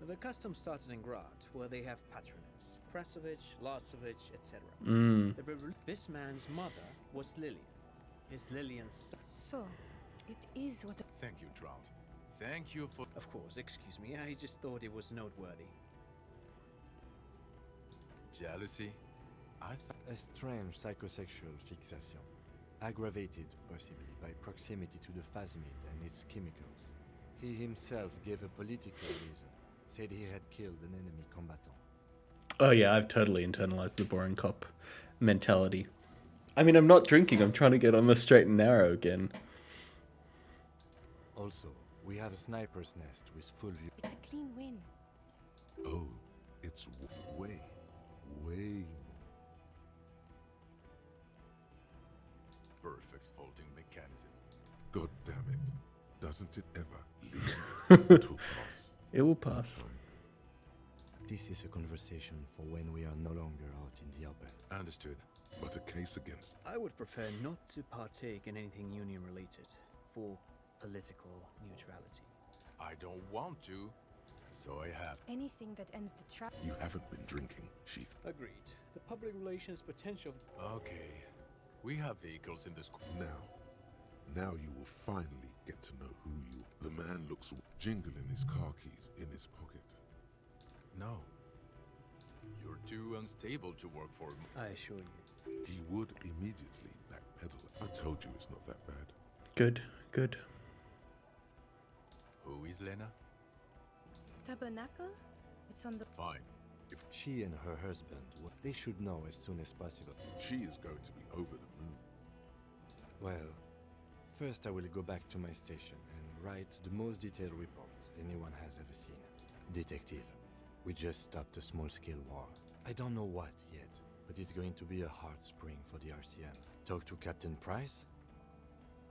The custom started in Grad, where they have patronyms. Krasovich, Lasovich, etc. This man's mother was Lilian. His Lilian's son. So, it is what. Thank you, Trout. Thank you for... Of course, excuse me, I just thought it was noteworthy. Jealousy? A strange psychosexual fixation, aggravated possibly by proximity to the phasmid and its chemicals. He himself gave a political reason, said he had killed an enemy combatant. Oh yeah, I've totally internalized the boring cop mentality. I mean, I'm not drinking, I'm trying to get on the straight and narrow again. Also, we have a sniper's nest with full view. It's a clean win. Oh, it's way more. perfect folding mechanism. God damn it. Doesn't it ever leave? It will pass. It will pass. This is a conversation for when we are no longer out in the open. Understood. But a case against... I would prefer not to partake in anything union-related, for political neutrality. I don't want to, so I have. Anything that ends the trap. You haven't been drinking, Sheath. Agreed. The public relations potential... Okay. We have vehicles in the school. Now you will finally get to know who you... The man looks jingling his car keys in his pocket. No. You're too unstable to work for him. I assure you. He would immediately backpedal. I told you it's not that bad. Good, good. Who is Lena? Tabernacle? It's on the. Fine. She and her husband, they should know as soon as possible. She is going to be over the moon. Well, first I will go back to my station and write the most detailed report anyone has ever seen. Detective, we just stopped a small-scale war. I don't know what yet, but it's going to be a hard spring for the RCM. Talk to Captain Price?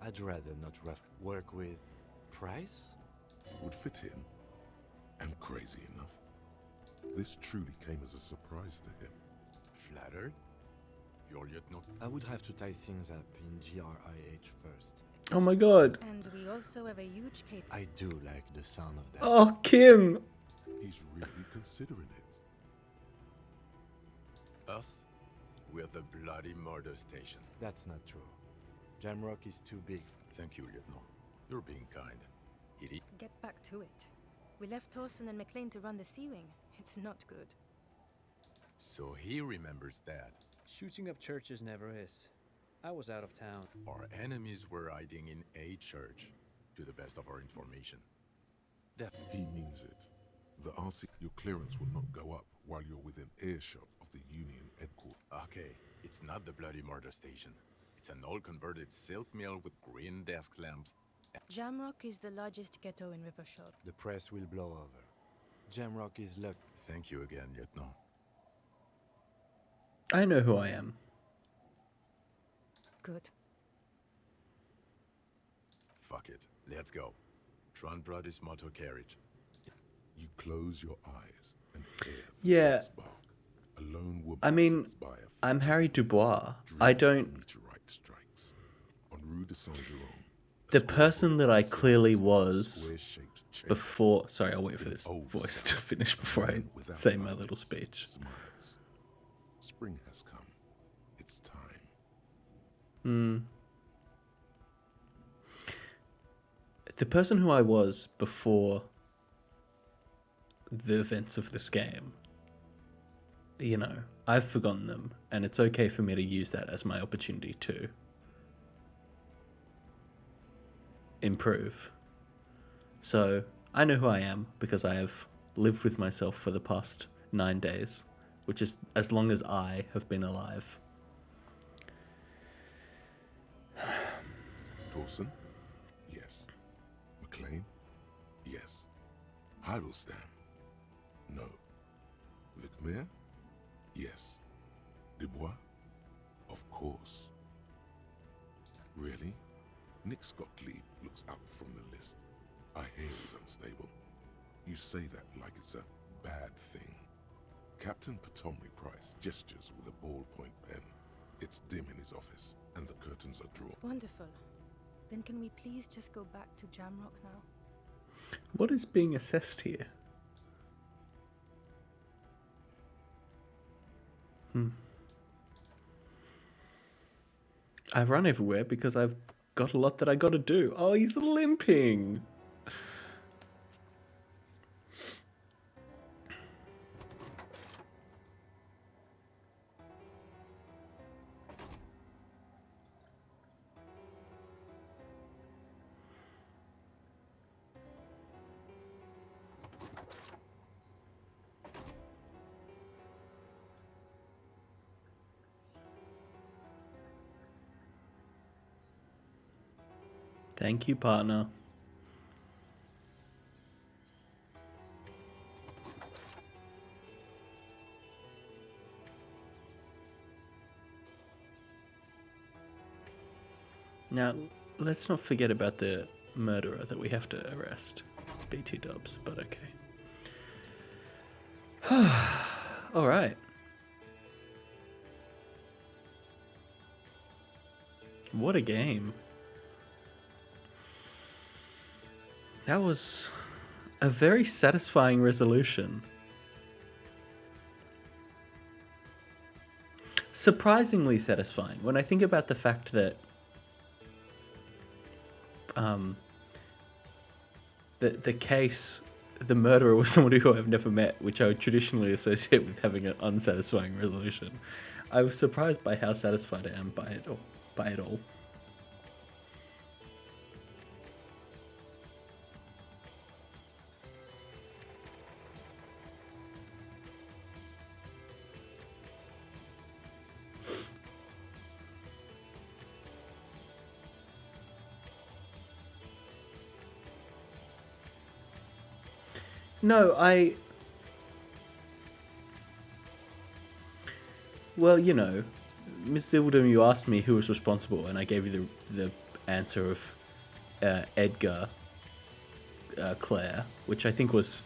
I'd rather not work with Price? Would fit in. And crazy enough. This truly came as a surprise to him. Flattered? Your lieutenant. I would have to tie things up in GRIH first. Oh my god. And we also have a huge case. I do like the sound of that. Oh, Kim. He's really considering it. Us? We're the bloody murder station. That's not true. Jamrock is too big. Thank you, Lieutenant. You're being kind. Idiot. Get back to it. We left Torsen and McLean to run the Sea Wing. It's not good. So he remembers that. Shooting up churches never is. I was out of town. Our enemies were hiding in a church, to the best of our information. That He means it. The RC, your clearance will not go up while you're within earshot of the Union headquarters. okay, it's not the bloody murder station. It's an old converted silk mill with green desk lamps. Jamrock is the largest ghetto in Rivershore. The press will blow over. Jamrock is luck. Thank you again, Lieutenant. I know who I am. Good. Fuck it. Let's go. Tron brought his motor carriage. You close your eyes and hear the Yeah. birds bark. A lone woman I mean, sits by a I'm Harry Dubois. dream I of don't... meteorite strikes. On Rue de Saint-Jerome, a The small person that I bullet clearly sinks into a was square-shaped chain. before... Sorry, I'll wait for In this old voice to South, finish a before I man without say my eyelids little speech. Smiles. Spring has come. It's time. The person who I was before the events of this game, you know, I've forgotten them, and it's okay for me to use that as my opportunity to improve. So, I know who I am because I have lived with myself for the past 9 days, which is as long as I have been alive. Dawson? Yes. McLean? Yes. Heidelstein? No. Vicmere? Yes. Dubois? Of course. Really? Nick Gottlieb looks up from the list. I hear he's unstable. You say that like it's a bad thing. Captain Ptolemy Price gestures with a ballpoint pen. It's dim in his office, and the curtains are drawn. Wonderful. Then can we please just go back to Jamrock now? What is being assessed here? I run everywhere because I've got a lot that I gotta do. Oh, he's limping. Thank you, partner. Now, let's not forget about the murderer that we have to arrest. BT dubs, but okay. Alright. What a game. That was a very satisfying resolution. Surprisingly satisfying when I think about the fact that the case, the murderer was somebody who I've never met, which I would traditionally associate with having an unsatisfying resolution. I was surprised by how satisfied I am by it all. No, Well, you know, Miss Zildum, you asked me who was responsible, and I gave you the answer of Edgar Clare, which I think was,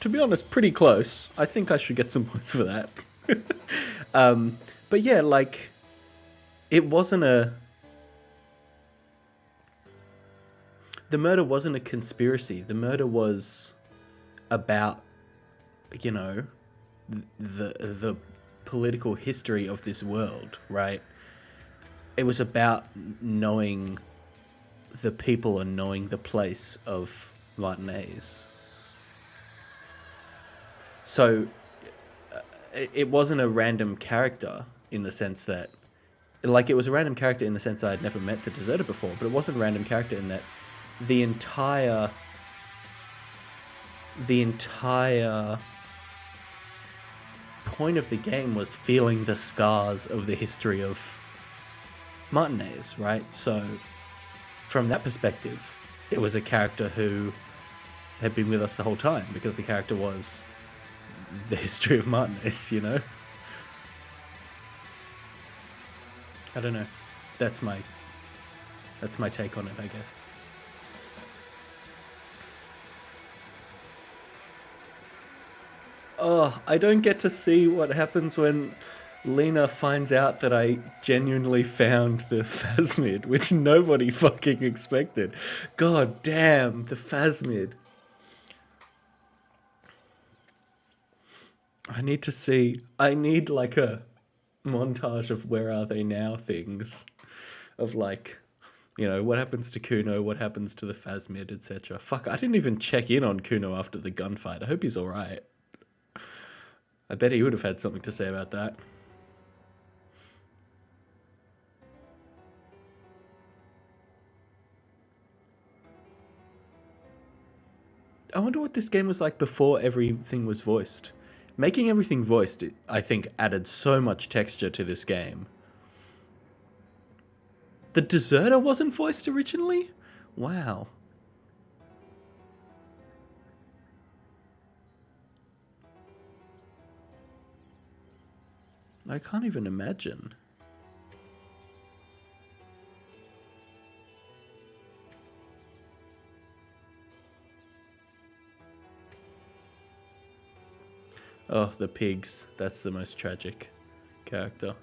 to be honest, pretty close. I think I should get some points for that. But yeah, like, it wasn't a... The murder wasn't a conspiracy. The murder was about, you know, the political history of this world, right? It was about knowing the people and knowing the place of Martinez. So it wasn't a random character in the sense that, like, it was a random character in the sense that I'd never met the deserter before, but it wasn't a random character in that the entire point of the game was feeling the scars of the history of Martinez, right? So from that perspective, it was a character who had been with us the whole time, because the character was the history of Martinez, you know? I don't know. That's my take on it, I guess. Oh, I don't get to see what happens when Lena finds out that I genuinely found the phasmid, which nobody fucking expected. God damn, the phasmid. I need like a montage of where are they now things. Of like, you know, what happens to Kuno, what happens to the phasmid, etc. Fuck, I didn't even check in on Kuno after the gunfight. I hope he's alright. I bet he would have had something to say about that. I wonder what this game was like before everything was voiced. Making everything voiced, I think, added so much texture to this game. The Deserter wasn't voiced originally? Wow. I can't even imagine. Oh, the pigs. That's the most tragic character.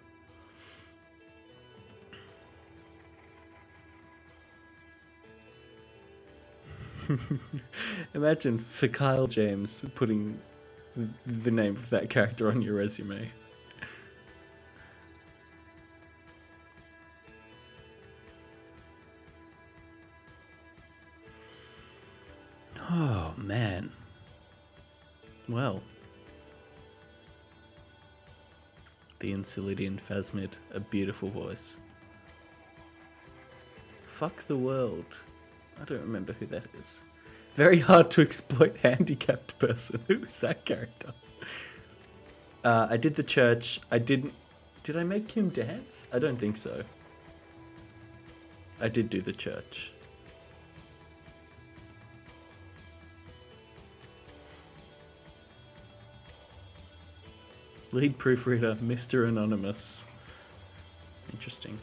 Imagine for Kyle James putting the name of that character on your resume. Oh, man. Well. The Enceladian Phasmid, a beautiful voice. Fuck the world. I don't remember who that is. Very hard to exploit handicapped person. Who is that character? I did the church. I didn't... Did I make him dance? I don't think so. I did do the church. Lead proofreader, Mr. Anonymous. Interesting.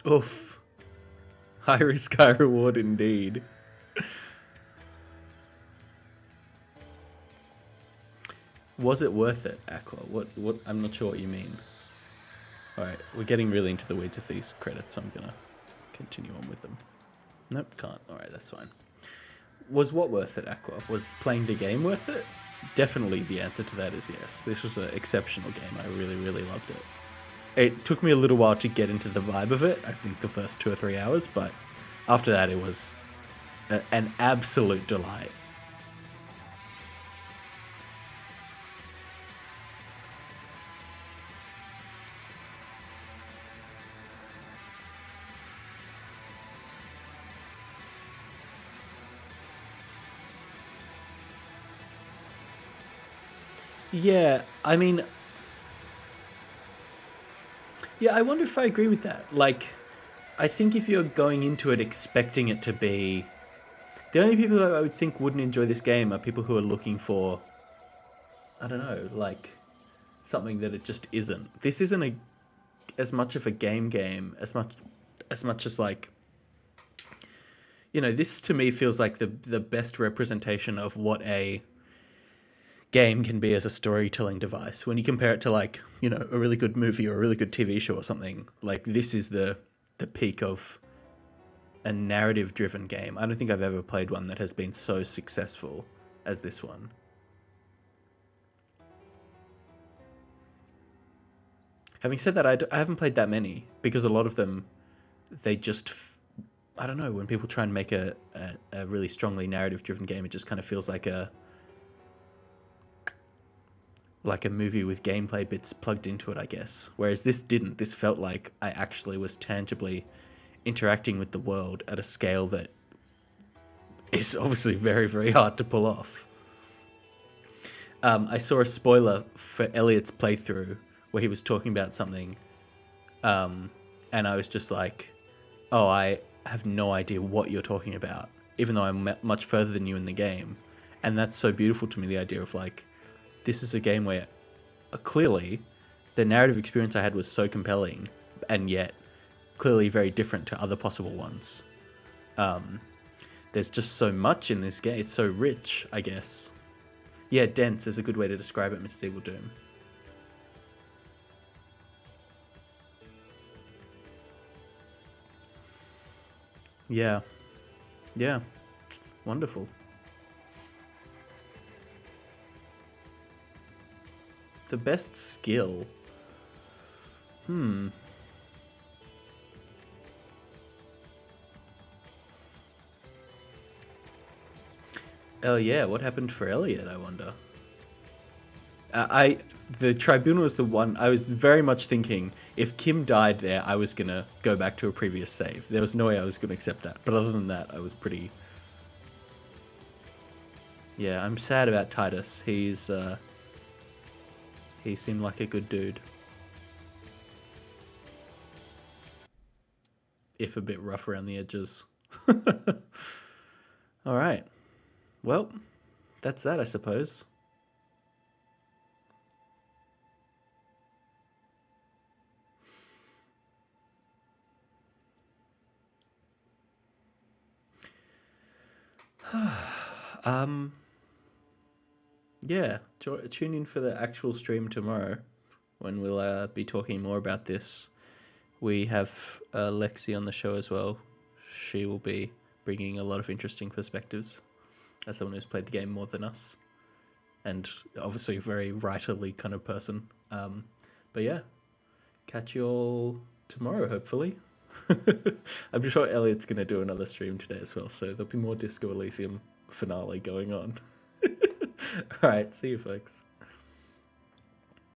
Oof. High risk, high reward indeed. Was it worth it, Aqua? What? I'm not sure what you mean. Alright, we're getting really into the weeds of these credits, so I'm gonna continue on with them. Nope, can't. Alright, that's fine. Was what worth it, Aqua? Was playing the game worth it? Definitely the answer to that is yes. This was an exceptional game. I really, really loved it. It took me a little while to get into the vibe of it, I think the first 2 or 3 hours, but after that it was an absolute delight. Yeah, I mean, yeah, I wonder if I agree with that. Like, I think if you're going into it expecting it to be... The only people who I would think wouldn't enjoy this game are people who are looking for, I don't know, like, something that it just isn't. This isn't as much of a game as much as, like, you know, this to me feels like the best representation of what a game can be as a storytelling device. When you compare it to, like, you know, a really good movie or a really good TV show or something, like, this is the peak of a narrative driven game. I don't think I've ever played one that has been so successful as this one. Having said that, I haven't played that many because a lot of them, they just, I don't know, when people try and make a really strongly narrative driven game, it just kind of feels like a movie with gameplay bits plugged into it, I guess. Whereas this didn't. This felt like I actually was tangibly interacting with the world at a scale that is obviously very, very hard to pull off. I saw a spoiler for Elliot's playthrough where he was talking about something, and I was just like, oh, I have no idea what you're talking about, even though I'm much further than you in the game. And that's so beautiful to me, the idea of, like, this is a game where clearly the narrative experience I had was so compelling, and yet clearly very different to other possible ones. There's just so much in this game. It's so rich, I guess. Yeah, dense is a good way to describe it, Mr. Evil Doom. Yeah. Yeah. Wonderful. The best skill? Oh yeah, what happened for Elliot, I wonder? The tribunal was the one I was very much thinking if Kim died there, I was gonna go back to a previous save. There was no way I was gonna accept that. But other than that, I was pretty... Yeah, I'm sad about Titus. He seemed like a good dude. If a bit rough around the edges. Alright. Well, that's that, I suppose. Yeah, tune in for the actual stream tomorrow when we'll be talking more about this. We have Lexi on the show as well. She will be bringing a lot of interesting perspectives as someone who's played the game more than us, and obviously a very writerly kind of person. But yeah, catch you all tomorrow, hopefully. I'm sure Elliot's going to do another stream today as well, so there'll be more Disco Elysium finale going on. All right, see you folks.